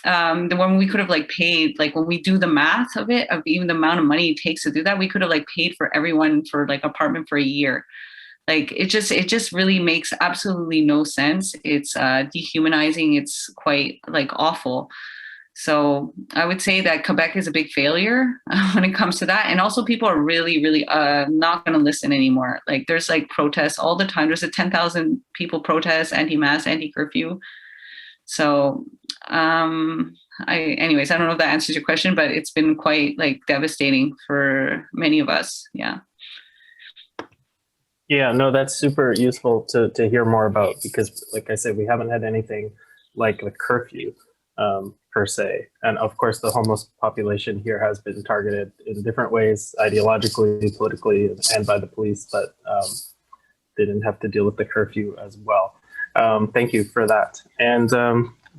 When we could have like paid, like when we do the math of it, of even the amount of money it takes to do that, we could have like paid for everyone for like apartment for a year. Like it just really makes absolutely no sense. It's dehumanizing. It's quite like awful. So I would say that Quebec is a big failure when it comes to that. And also people are really, really not going to listen anymore. Like there's like protests all the time. There's a 10,000 people protest, anti-mask, anti-curfew. So anyways, I don't know if that answers your question, but it's been quite like devastating for many of us. Yeah. Yeah, no, that's super useful to hear more about, because like I said, we haven't had anything like the curfew per se. And of course, the homeless population here has been targeted in different ways, ideologically, politically, and by the police, but they didn't have to deal with the curfew as well. Thank you for that. And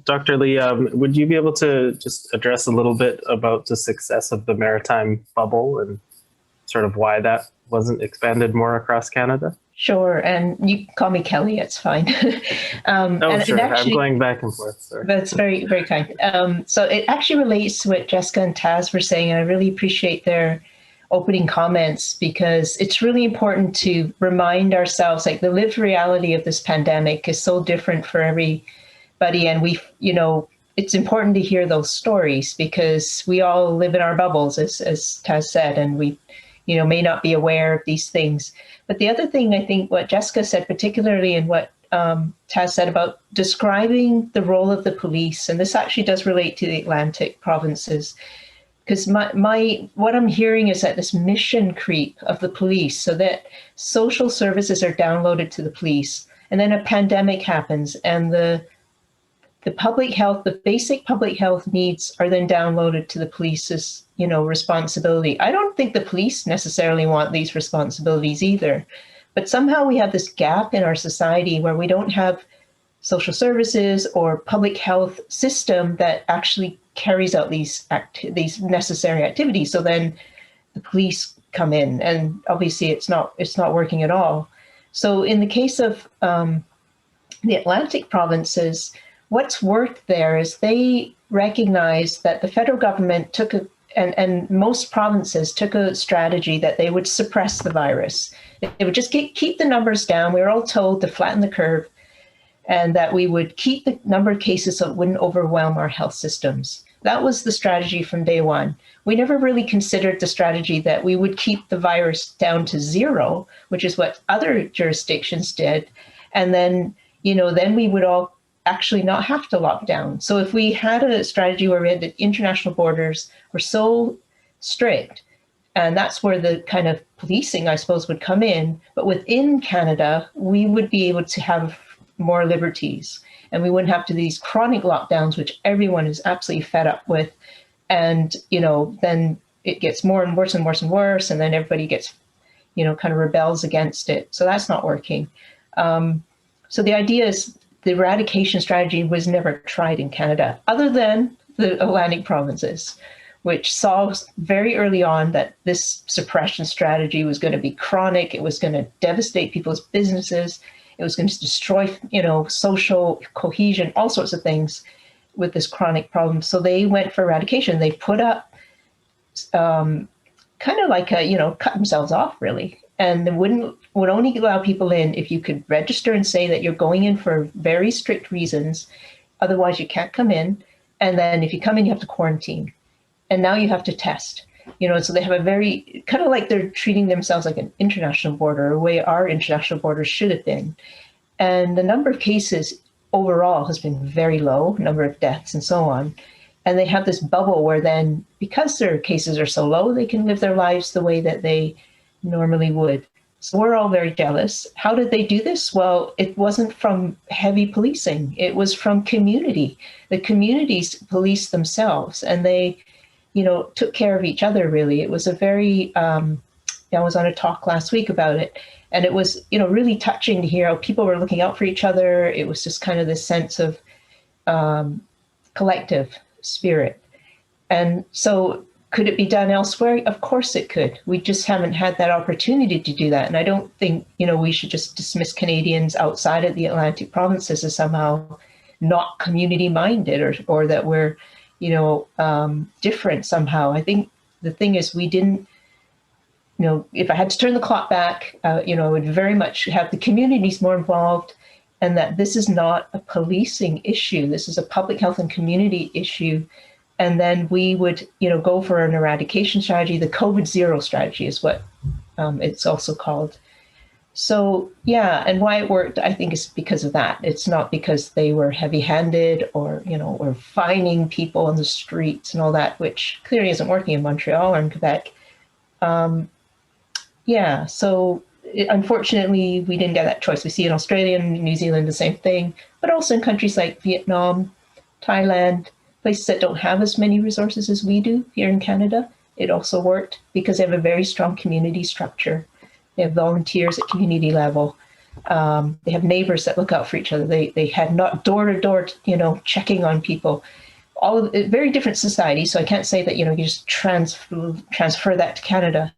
Dr. Lee, would you be able to just address a little bit about the success of the maritime bubble and sort of why that wasn't expanded more across Canada? Sure, and you can call me Kelley, it's fine. Sure, I'm going back and forth, sorry. That's very, very kind. So it actually relates to what Jessica and Taz were saying, and I really appreciate their opening comments, because it's really important to remind ourselves, like the lived reality of this pandemic is so different for everybody, and it's important to hear those stories because we all live in our bubbles, as Taz said, and we may not be aware of these things. But the other thing, I think what Jessica said, particularly in what Taz said about describing the role of the police, and this actually does relate to the Atlantic provinces, because what I'm hearing is that this mission creep of the police, so that social services are downloaded to the police, and then a pandemic happens, and the public health, the basic public health needs are then downloaded to the police's, responsibility. I don't think the police necessarily want these responsibilities either, but somehow we have this gap in our society where we don't have social services or public health system that actually carries out these necessary activities. So then the police come in, and obviously it's not working at all. So in the case of the Atlantic provinces, what's worked there is they recognize that the federal government and most provinces took a strategy that they would suppress the virus. They would just keep the numbers down. We were all told to flatten the curve, and that we would keep the number of cases so it wouldn't overwhelm our health systems. That was the strategy from day one. We never really considered the strategy that we would keep the virus down to zero, which is what other jurisdictions did. And then, then we would all actually not have to lock down. So if we had a strategy where we had the international borders were so strict, and that's where the kind of policing, I suppose, would come in, but within Canada, we would be able to have more liberties, and we wouldn't have to do these chronic lockdowns, which everyone is absolutely fed up with. And, then it gets more and worse and worse and worse, and then everybody gets, kind of rebels against it. So that's not working. So the idea is, the eradication strategy was never tried in Canada, other than the Atlantic provinces, which saw very early on that this suppression strategy was going to be chronic. It was going to devastate people's businesses. It was going to destroy, social cohesion, all sorts of things with this chronic problem. So they went for eradication. They put up kind of like cut themselves off really. And they would only allow people in if you could register and say that you're going in for very strict reasons. Otherwise, you can't come in. And then if you come in, you have to quarantine. And now you have to test. So they have a very, kind of like they're treating themselves like an international border, the way our international borders should have been. And the number of cases overall has been very low, number of deaths and so on. And they have this bubble where then, because their cases are so low, they can live their lives the way that they normally would. So we're all very jealous. How did they do this? Well, it wasn't from heavy policing. It was from community. The communities policed themselves, and they, took care of each other, really. It was a very, I was on a talk last week about it, and it was, really touching to hear how people were looking out for each other. It was just kind of this sense of collective spirit. And so could it be done elsewhere? Of course it could. We just haven't had that opportunity to do that. And I don't think, we should just dismiss Canadians outside of the Atlantic provinces as somehow not community minded or that we're, different somehow. I think the thing is we didn't, if I had to turn the clock back, I would very much have the communities more involved, and that this is not a policing issue. This is a public health and community issue. And then we would, go for an eradication strategy. The COVID zero strategy is what it's also called. So, yeah, and why it worked, I think, is because of that. It's not because they were heavy-handed or, or fining people on the streets and all that, which clearly isn't working in Montreal or in Quebec. So unfortunately, we didn't get that choice. We see in Australia and New Zealand the same thing, but also in countries like Vietnam, Thailand, places that don't have as many resources as we do here in Canada. It also worked because they have a very strong community structure. They have volunteers at community level. They have neighbors that look out for each other. They had not door-to-door, checking on people. All of it, very different society. So I can't say that, you just transfer that to Canada.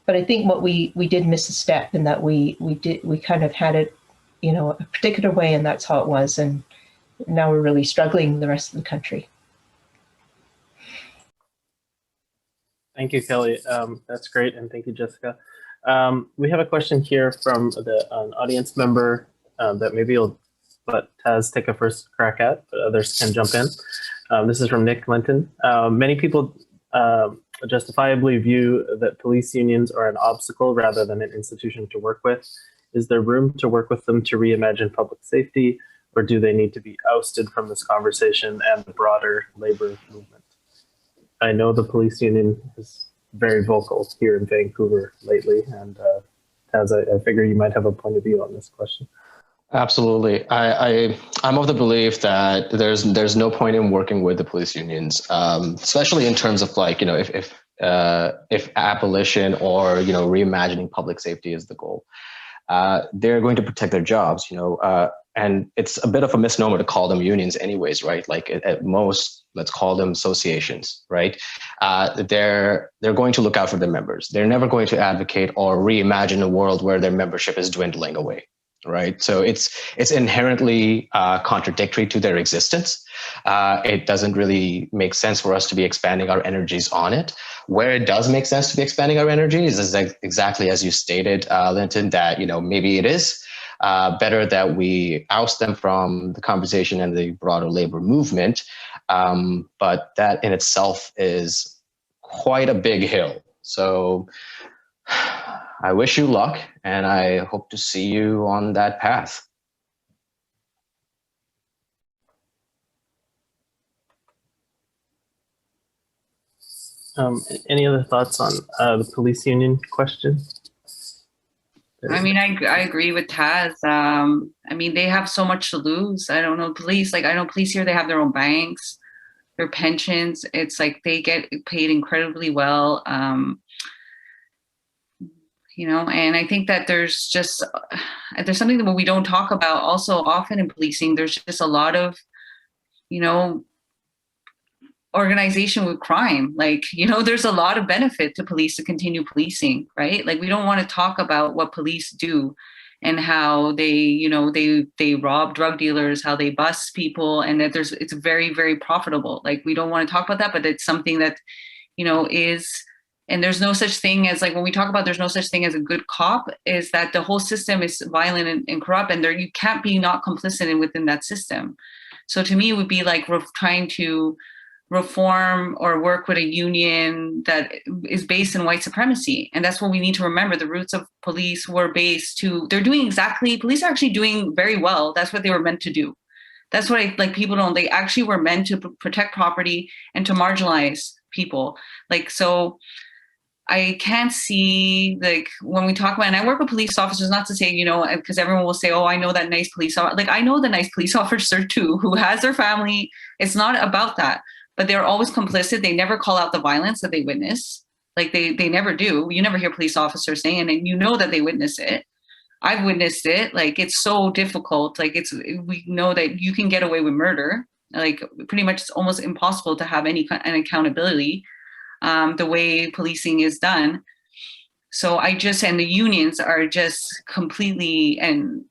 But I think what we did miss a step in that we kind of had it, a particular way, and that's how it was. And now we're really struggling the rest of the country. Thank you, Kelley. That's great. And thank you, Jessica. We have a question here from an audience member that maybe you'll let Taz take a first crack at, but others can jump in. This is from Nick Linton. Many people justifiably view that police unions are an obstacle rather than an institution to work with. Is there room to work with them to reimagine public safety, or do they need to be ousted from this conversation and the broader labor movement? I know the police union is very vocal here in Vancouver lately, and Taz, I figure you might have a point of view on this question. Absolutely. I'm of the belief that there's no point in working with the police unions, especially in terms of if abolition or reimagining public safety is the goal. They're going to protect their jobs, and it's a bit of a misnomer to call them unions anyways, right? Like at most, let's call them associations, right? They're going to look out for their members. They're never going to advocate or reimagine a world where their membership is dwindling away, right? So it's inherently contradictory to their existence. It doesn't really make sense for us to be expanding our energies on it. Where it does make sense to be expanding our energies is exactly as you stated, Linton, that maybe it is better that we oust them from the conversation and the broader labor movement. But that in itself is quite a big hill. So I wish you luck, and I hope to see you on that path. Any other thoughts on the police union question? I mean, I agree with Taz. I mean, they have so much to lose. I don't know, police, I know police here, they have their own banks, their pensions. It's like they get paid incredibly well. And I think that there's something that we don't talk about also often in policing. There's just a lot of, organization with crime. There's a lot of benefit to police to continue policing, right? We don't want to talk about what police do and how they rob drug dealers, how they bust people, and that it's very, very profitable. Like, we don't want to talk about that, but it's something that, is, and there's no such thing as, like, when we talk about there's no such thing as a good cop, is that the whole system is violent and corrupt, and you can't be not complicit within that system. So to me, it would be like we're trying to reform or work with a union that is based in white supremacy. And that's what we need to remember. The roots of police were based police are actually doing very well. That's what they were meant to do. That's what people don't, they actually were meant to protect property and to marginalize people. Like, so I can't see, like, when we talk about, and I work with police officers, not to say, because everyone will say, oh, I know that nice police officer. Like, I know the nice police officer too, who has their family. It's not about that. But they're always complicit. They never call out the violence that they witness. Like, they never do. You never hear police officers saying, and that they witness it. I've witnessed it. Like, it's so difficult. Like, we know that you can get away with murder. Like, pretty much it's almost impossible to have an accountability the way policing is done. So and the unions are just completely, and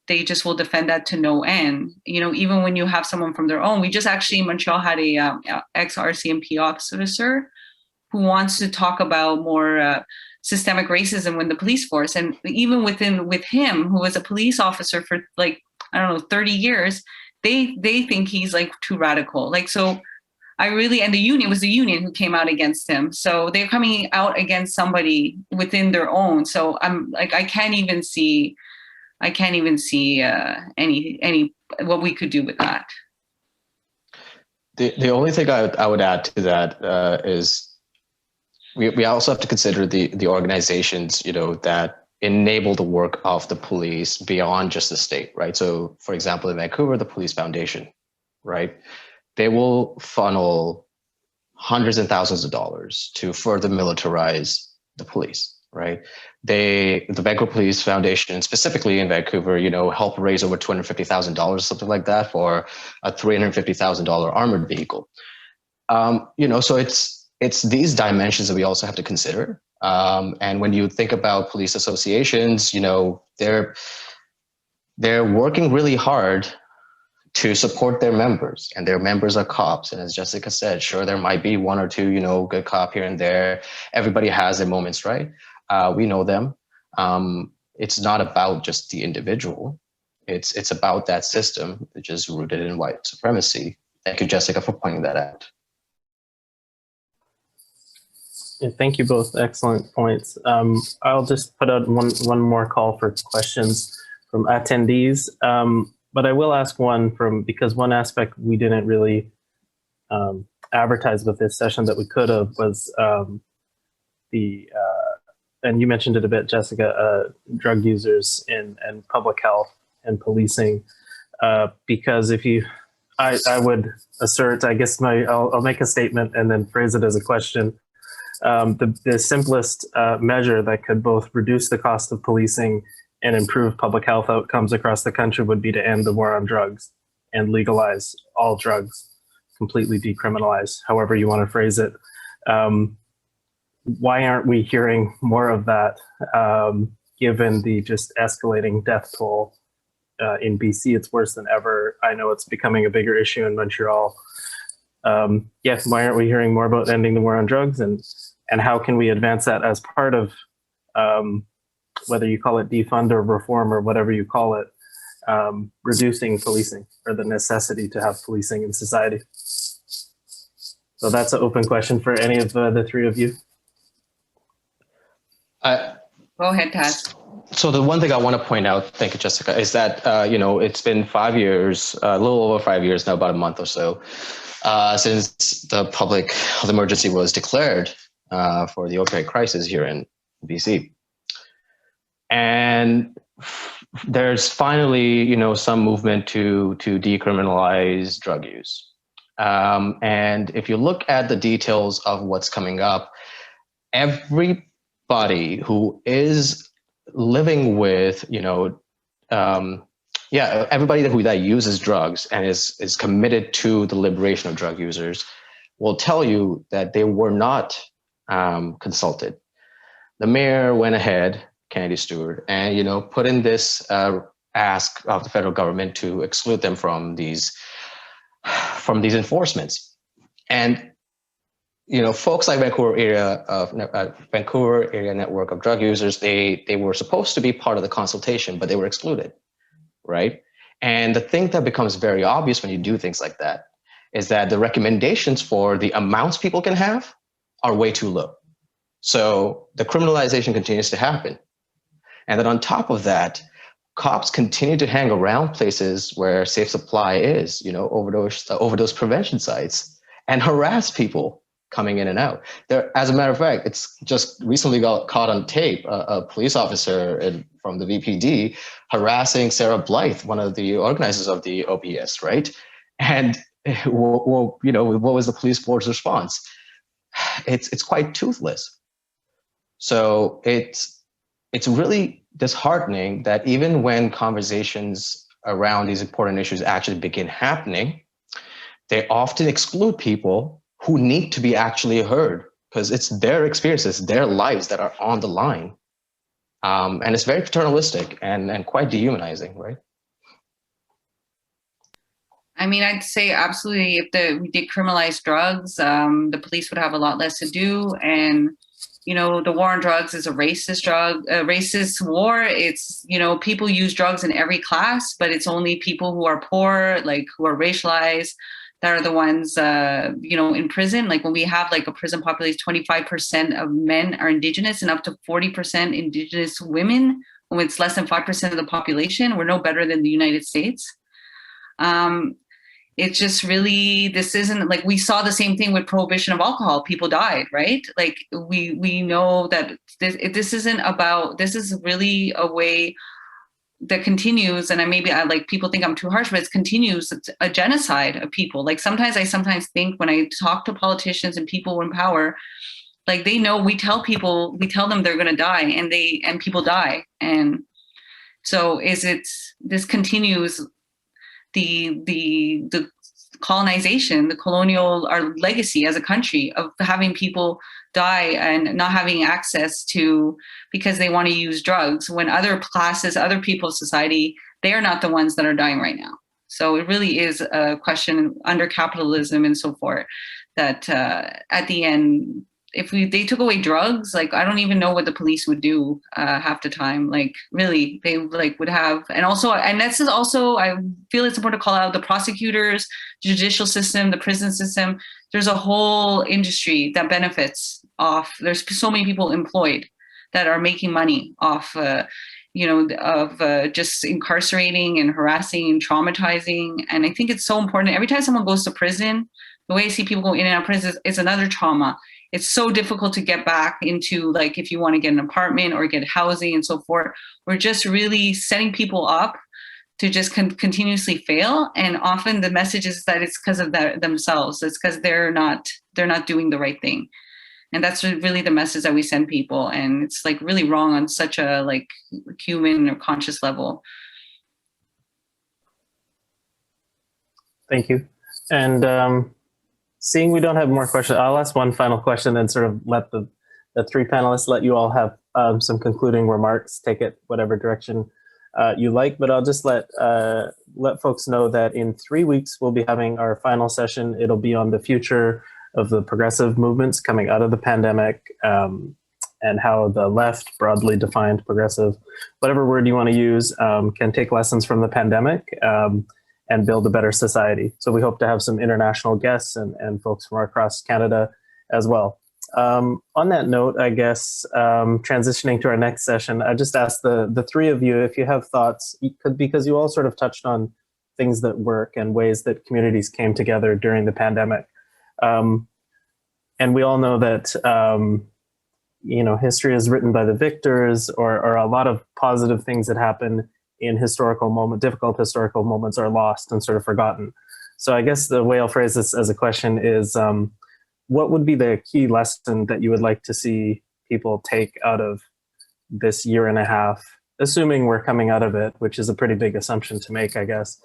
they just will defend that to no end. Even when you have someone from their own, we just actually in Montreal had a ex-RCMP officer who wants to talk about more systemic racism in the police force. And even with him, who was a police officer for 30 years, they think he's like too radical. Like, so and the union was the union who came out against him. So they're coming out against somebody within their own. So I'm like, I can't even see any what we could do with that. The only thing I would add to that is we also have to consider the organizations, that enable the work of the police beyond just the state, right? So, for example, in Vancouver, the Police Foundation, right? They will funnel hundreds and thousands of dollars to further militarize the police, right? The Vancouver Police Foundation, specifically in Vancouver, helped raise over $250,000, something like that, for a $350,000 armored vehicle. So it's these dimensions that we also have to consider. And when you think about police associations, they're working really hard to support their members, and their members are cops. And as Jessica said, sure, there might be one or two, good cop here and there. Everybody has their moments, right? We know them. It's not about just the individual. It's about that system, which is rooted in white supremacy. Thank you, Jessica, for pointing that out. Yeah, thank you both. Excellent points. I'll just put out one more call for questions from attendees. But I will ask one because one aspect we didn't really advertise with this session that we could have was and you mentioned it a bit, Jessica, drug users and public health and policing. Because I would assert, I guess I'll make a statement and then phrase it as a question. The simplest measure that could both reduce the cost of policing and improve public health outcomes across the country would be to end the war on drugs and legalize all drugs, completely decriminalize, however you want to phrase it. Why aren't we hearing more of that, given the just escalating death toll in BC? It's worse than ever. I know it's becoming a bigger issue in Montreal. Yes, why aren't we hearing more about ending the war on drugs, and how can we advance that as part of whether you call it defund or reform or whatever you call it, reducing policing or the necessity to have policing in society? So that's an open question for any of the three of you. Go ahead, Taz. So the one thing I want to point out, thank you, Jessica, is that, it's been 5 years, a little over 5 years now, about a month or so, since the public health emergency was declared for the opioid crisis here in BC. And there's finally, some movement to decriminalize drug use. And if you look at the details of what's coming up, everybody who is living with, everybody that uses drugs and is committed to the liberation of drug users will tell you that they were not consulted. The mayor went ahead Kennedy Stewart, and put in this ask of the federal government to exclude them from these enforcements. And folks like Vancouver area network of drug users, they were supposed to be part of the consultation, but they were excluded, right? And the thing that becomes very obvious when you do things like that is that the recommendations for the amounts people can have are way too low. So the criminalization continues to happen. And then on top of that, cops continue to hang around places where safe supply is, overdose prevention sites, and harass people coming in and out. There, as a matter of fact, it's just recently got caught on tape, a police officer from the VPD harassing Sarah Blythe, one of the organizers of the OPS, right? And what was the police force response? It's quite toothless. So it's really disheartening that even when conversations around these important issues actually begin happening, they often exclude people who need to be actually heard, because it's their experiences, their lives that are on the line. And it's very paternalistic and quite dehumanizing, right? I mean, I'd say absolutely, if we decriminalize drugs, the police would have a lot less to do. And, the war on drugs is a racist war. It's, people use drugs in every class, but it's only people who are poor, like who are racialized, that are the ones, in prison. Like when we have like a prison population, 25% of men are Indigenous and up to 40% Indigenous women, when it's less than 5% of the population, we're no better than the United States. It's just really, this isn't like, we saw the same thing with prohibition of alcohol. People died, right? Like we know that this isn't about, this is really a way that continues. And people think I'm too harsh, but it continues. It's a genocide of people. Like I sometimes think when I talk to politicians and people in power, like they know, we tell them they're going to die, and people die. And so this continues the colonization, the colonial, our legacy as a country of having people die and not having access to, because they want to use drugs, when other classes, other people of society, they are not the ones that are dying right now. So it really is a question under capitalism and so forth, that at the end, if they took away drugs, like I don't even know what the police would do half the time. Like really, they would have, and this is also, I feel it's important to call out the prosecutors, judicial system, the prison system. There's a whole industry that benefits off. There's so many people employed that are making money off, just incarcerating and harassing and traumatizing. And I think it's so important. Every time someone goes to prison, the way I see people go in and out of prison is another trauma. It's so difficult to get back into, like, if you want to get an apartment or get housing and so forth. We're just really setting people up to just continuously fail. And often the message is that it's because of themselves. It's because they're not doing the right thing. And that's really the message that we send people. And it's like really wrong on such a like human or conscious level. Thank you. And seeing we don't have more questions, I'll ask one final question and sort of let the three panelists, let you all have some concluding remarks, take it whatever direction you like, but I'll just let folks know that in 3 weeks, we'll be having our final session. It'll be on the future of the progressive movements coming out of the pandemic, and how the left, broadly defined progressive, whatever word you want to use, can take lessons from the pandemic and build a better society. So we hope to have some international guests and folks from across Canada as well. On that note, I guess, transitioning to our next session, I just asked the three of you if you have thoughts, because you all sort of touched on things that work and ways that communities came together during the pandemic. And we all know that, history is written by the victors, or a lot of positive things that happen in difficult historical moments are lost and sort of forgotten. So I guess the way I'll phrase this as a question is, what would be the key lesson that you would like to see people take out of this year and a half, assuming we're coming out of it, which is a pretty big assumption to make, I guess,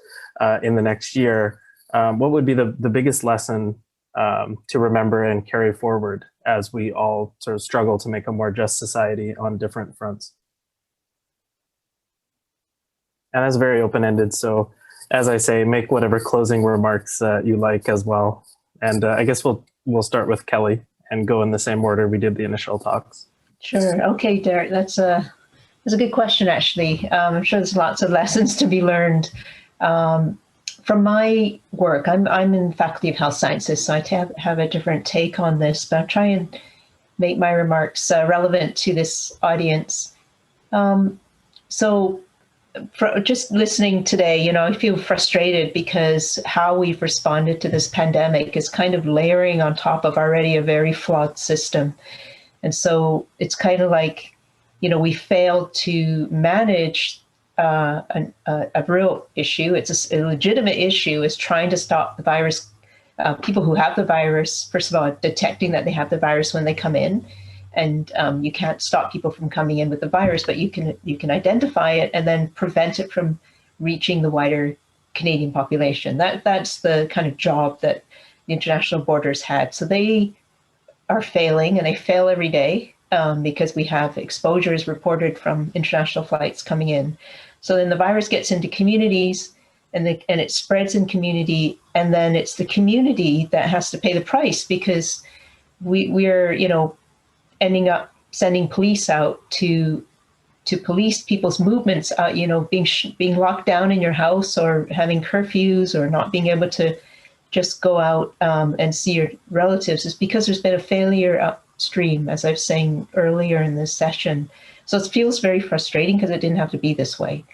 in the next year? What would be the biggest lesson to remember and carry forward as we all sort of struggle to make a more just society on different fronts? And that's very open-ended. So as I say, make whatever closing remarks you like as well. And I guess we'll start with Kelley and go in the same order we did the initial talks. Sure. Okay, Derrick, that's a good question, actually. I'm sure there's lots of lessons to be learned. From my work, I'm in the Faculty of Health Sciences, so I have a different take on this, but I'll try and make my remarks relevant to this audience. So just listening today, I feel frustrated because how we've responded to this pandemic is kind of layering on top of already a very flawed system. And so it's kind of like, we failed to manage a real issue. It's a legitimate issue, is trying to stop the virus. People who have the virus, first of all, detecting that they have the virus when they come in. And you can't stop people from coming in with the virus, but you can identify it and then prevent it from reaching the wider Canadian population. That's the kind of job that the international borders had. So they are failing, and they fail every day because we have exposures reported from international flights coming in. So then the virus gets into communities, and it spreads in community, and then it's the community that has to pay the price, because we're ending up sending police out to police people's movements, being locked down in your house, or having curfews, or not being able to just go out and see your relatives, is because there's been a failure upstream, as I was saying earlier in this session. So it feels very frustrating because it didn't have to be this way.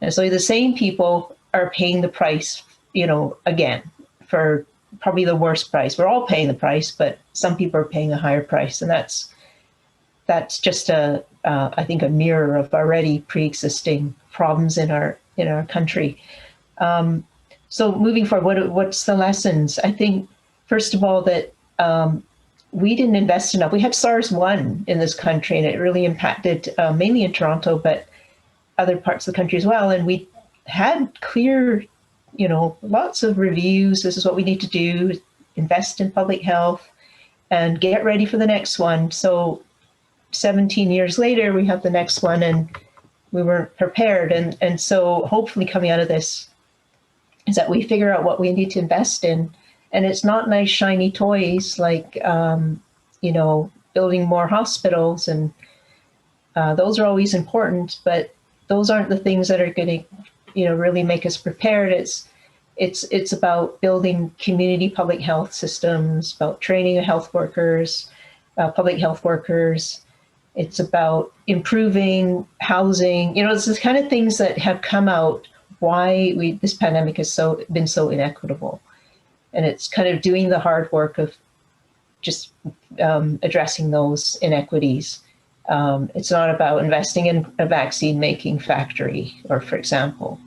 And so the same people are paying the price, again, for probably the worst price. We're all paying the price, but some people are paying a higher price. And that's just I think a mirror of already pre-existing problems in our country. So moving forward, what's the lessons? I think, first of all, that we didn't invest enough. We had SARS-1 in this country, and it really impacted mainly in Toronto, but other parts of the country as well. And we had clear, lots of reviews. This is what we need to do: invest in public health and get ready for the next one. So 17 years later, we have the next one, and we weren't prepared. And so hopefully coming out of this is that we figure out what we need to invest in. And it's not nice, shiny toys like, building more hospitals. And those are always important, but those aren't the things that are going to, really make us prepared. It's about building community public health systems, about training of health workers, public health workers. It's about improving housing. It's the kind of things that have come out why this pandemic has been so inequitable. And it's kind of doing the hard work of just addressing those inequities. It's not about investing in a vaccine making factory, or, for example,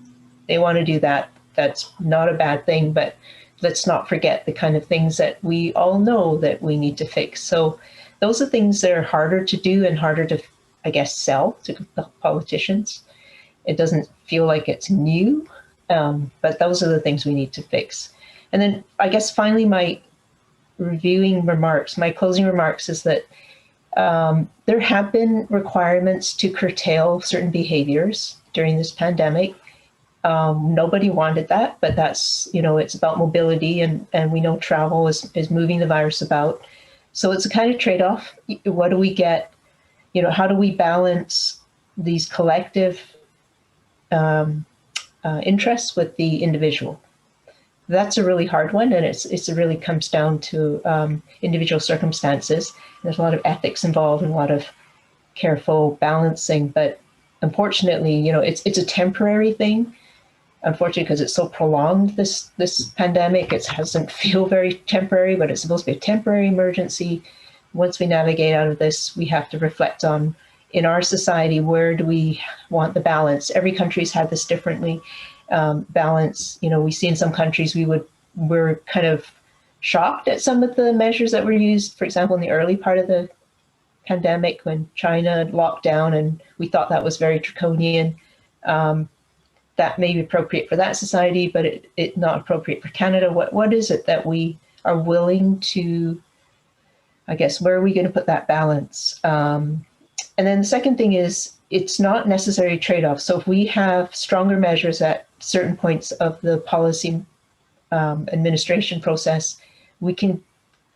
they want to do that. That's not a bad thing, but let's not forget the kind of things that we all know that we need to fix. So those are things that are harder to do and harder to, I guess, sell to politicians. It doesn't feel like it's new, but those are the things we need to fix. And then I guess finally my closing remarks is that there have been requirements to curtail certain behaviors during this pandemic. Nobody wanted that, but that's, it's about mobility, and we know travel is moving the virus about. So it's a kind of trade-off. What do we get? How do we balance these collective interests with the individual? That's a really hard one, and it really comes down to individual circumstances. There's a lot of ethics involved and a lot of careful balancing, but unfortunately, it's a temporary thing. Unfortunately, because it's so prolonged, this pandemic, it doesn't feel very temporary, but it's supposed to be a temporary emergency. Once we navigate out of this, we have to reflect on, in our society, where do we want the balance? Every country's had this differently. Balance, we see in some countries we're kind of shocked at some of the measures that were used. For example, in the early part of the pandemic, when China locked down, and we thought that was very draconian. That may be appropriate for that society, but it not appropriate for Canada. What is it that we are willing to, I guess, where are we going to put that balance? And then the second thing is, it's not necessarily trade-off. So if we have stronger measures at certain points of the policy administration process, we can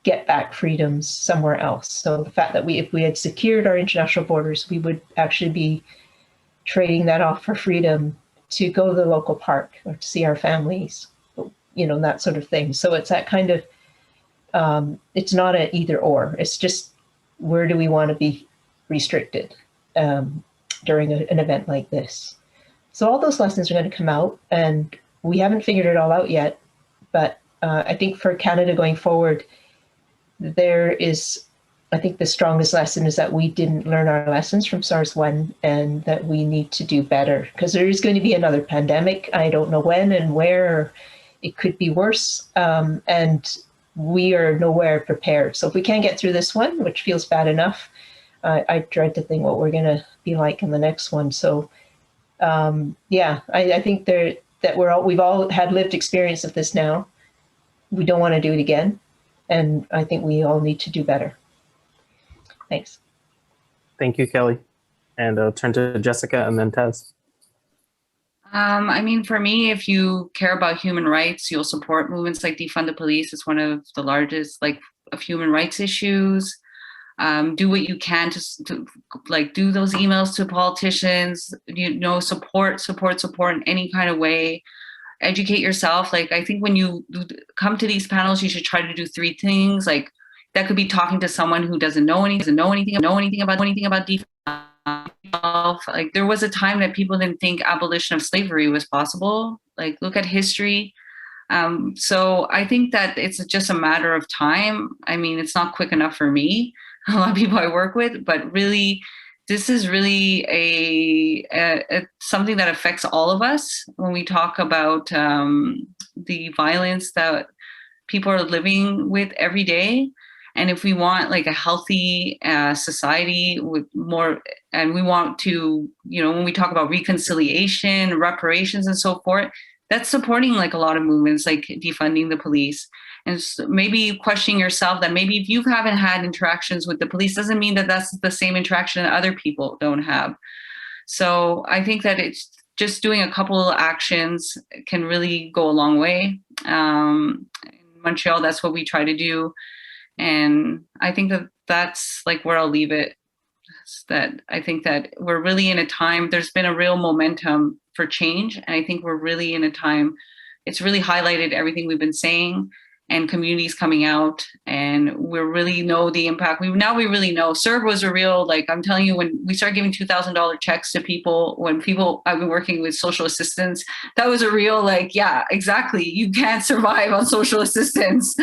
get back freedoms somewhere else. So the fact that if we had secured our international borders, we would actually be trading that off for freedom to go to the local park or to see our families, that sort of thing. So it's that kind of, it's not an either or. It's just, where do we want to be restricted during an event like this? So all those lessons are going to come out, and we haven't figured it all out yet. But I think for Canada going forward, I think the strongest lesson is that we didn't learn our lessons from SARS-1, and that we need to do better, because there is going to be another pandemic. I don't know when and where. It could be worse, and we are nowhere prepared. So if we can't get through this one, which feels bad enough, I dread to think what we're going to be like in the next one. So I think that we've all had lived experience of this now. We don't want to do it again, and I think we all need to do better. Thanks. Thank you, Kelley. And I'll turn to Jessica and then Taz. For me, if you care about human rights, you'll support movements like Defund the Police. It's one of the largest of human rights issues. Do what you can to do those emails to politicians, support in any kind of way. Educate yourself. I think when you come to these panels, you should try to do three things. That could be talking to someone who doesn't know anything about defund. There was a time that people didn't think abolition of slavery was possible. Look at history. So I think that it's just a matter of time. It's not quick enough for me, a lot of people I work with, but really, this is really a something that affects all of us when we talk about the violence that people are living with every day. And if we want a healthy society with more, and we want to, when we talk about reconciliation, reparations, and so forth, that's supporting a lot of movements like defunding the police. And so maybe questioning yourself that maybe if you haven't had interactions with the police, doesn't mean that that's the same interaction that other people don't have. So I think that it's just doing a couple of actions can really go a long way. In Montreal, that's what we try to do. And I think that that's where I'll leave it. That I think that we're really in a time, there's been a real momentum for change. And I think we're really in a time, it's really highlighted everything we've been saying, and communities coming out, and we really know the impact. We really know CERB was a real, I'm telling you, when we started giving $2,000 checks to people, I've been working with social assistance, that was a real, yeah, exactly. You can't survive on social assistance.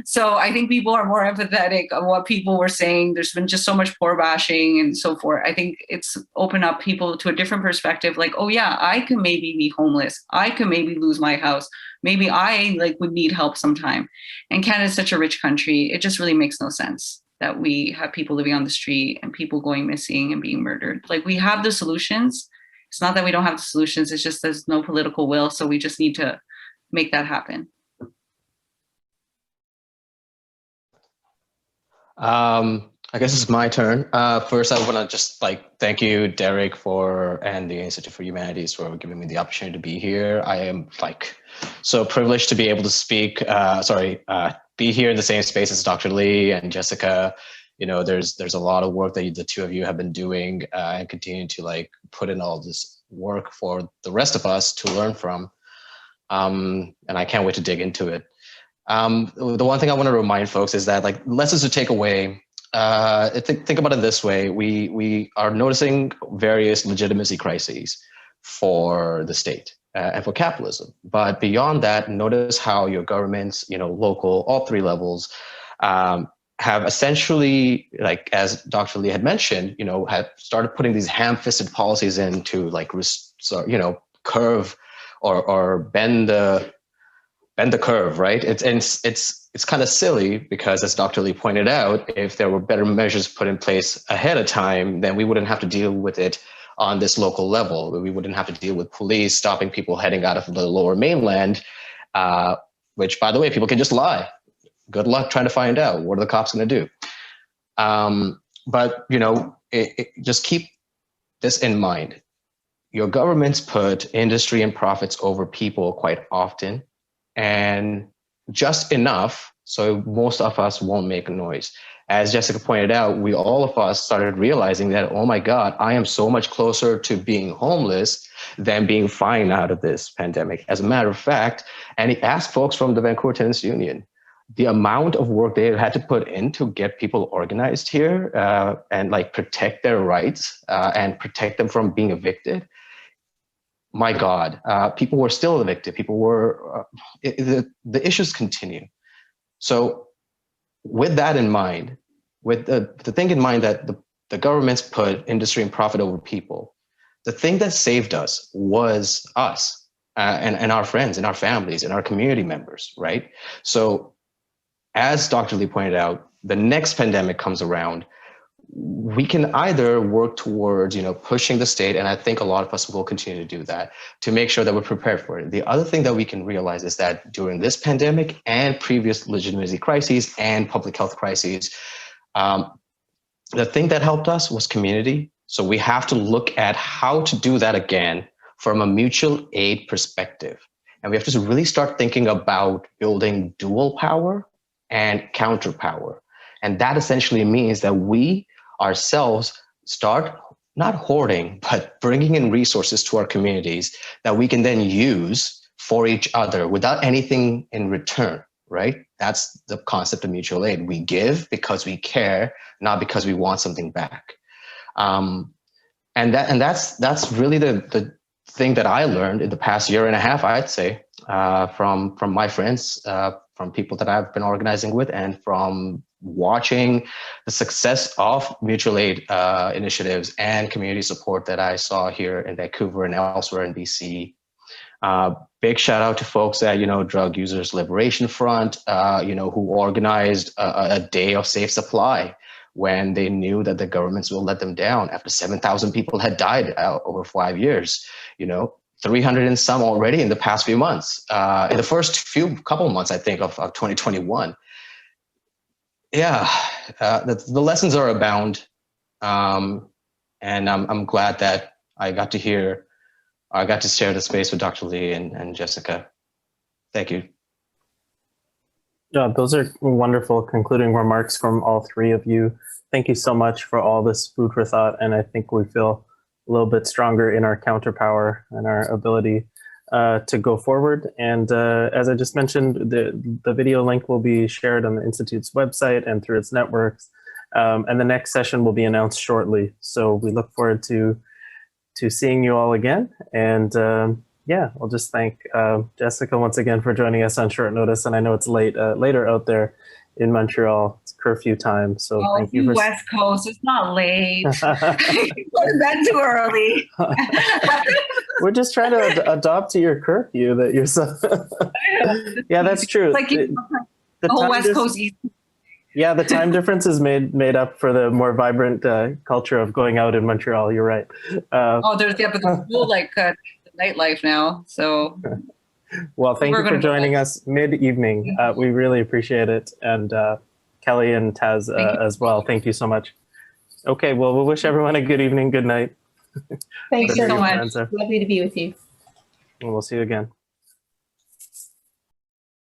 So I think people are more empathetic of what people were saying. There's been just so much poor bashing and so forth. I think it's opened up people to a different perspective. Oh yeah, I could maybe be homeless. I could maybe lose my house. Maybe I would need help sometime. And Canada is such a rich country. It just really makes no sense that we have people living on the street and people going missing and being murdered. We have the solutions. It's not that we don't have the solutions. It's just there's no political will. So we just need to make that happen. I guess it's my turn. First, I want to just thank you, Derrick, and the Institute for Humanities for giving me the opportunity to be here. I am so privileged to be able to speak. Be here in the same space as Dr. Lee and Jessica. There's a lot of work that the two of you have been doing and continue to put in all this work for the rest of us to learn from. And I can't wait to dig into it. The one thing I want to remind folks is that lessons to take away. Think about it this way. We are noticing various legitimacy crises for the state and for capitalism. But beyond that, notice how your governments, local, all three levels, have essentially, as Dr. Lee had mentioned, have started putting these ham-fisted policies in to curve or bend the curve, right? It's kind of silly because, as Dr. Lee pointed out, if there were better measures put in place ahead of time, then we wouldn't have to deal with it on this local level. We wouldn't have to deal with police stopping people heading out of the lower mainland, which, by the way, people can just lie. Good luck trying to find out. What are the cops going to do? But just keep this in mind. Your governments put industry and profits over people quite often, and just enough so most of us won't make a noise. As Jessica pointed out, all of us started realizing that, oh my God, I am so much closer to being homeless than being fine out of this pandemic. As a matter of fact, and he asked folks from the Vancouver Tenants Union, the amount of work they had to put in to get people organized here and like protect their rights and protect them from being evicted. My God, people were still evicted. People were, the issues continue. So with that in mind, with the thing in mind that the governments put industry and profit over people, the thing that saved us was us and our friends and our families and our community members, right? So as Dr. Lee pointed out, the next pandemic comes around, we can either work towards, pushing the state, and I think a lot of us will continue to do that, to make sure that we're prepared for it. The other thing that we can realize is that during this pandemic and previous legitimacy crises and public health crises, the thing that helped us was community. So we have to look at how to do that again from a mutual aid perspective. And we have to really start thinking about building dual power and counter power. And that essentially means that we ourselves start not hoarding, but bringing in resources to our communities that we can then use for each other without anything in return, right? That's the concept of mutual aid. We give because we care, not because we want something back. And that's really the thing that I learned in the past year and a half, I'd say, from my friends, from people that I've been organizing with, and from watching the success of mutual aid initiatives and community support that I saw here in Vancouver and elsewhere in BC. Big shout out to folks at, Drug Users Liberation Front, who organized a day of safe supply when they knew that the governments will let them down after 7,000 people had died over 5 years, 300 and some already in the past few months, in the first couple months, I think, of 2021. Yeah, the lessons are abound. And I'm glad that I got to share the space with Dr. Lee and Jessica. Thank you. Yeah, those are wonderful concluding remarks from all three of you. Thank you so much for all this food for thought. And I think we feel a little bit stronger in our counterpower and our ability to go forward. And as I just mentioned, the video link will be shared on the Institute's website and through its networks. And the next session will be announced shortly. So we look forward to seeing you all again. And I'll just thank Jessica once again for joining us on short notice. And I know it's later out there in Montreal. It's curfew time. So thank you for West Coast. It's not late. Go to bed too early. We're just trying to adopt to your curfew that you're so. Yeah, that's true. Like the whole West Coast East. Yeah, the time difference is made up for the more vibrant culture of going out in Montreal. You're right. But there's whole nightlife now. So. Well, thank you for joining us mid-evening. We really appreciate it. And Kelley and Taz as well. Thank you so much. Okay, well, we'll wish everyone a good evening, good night. Thanks so much. Lovely to be with you. And we'll see you again.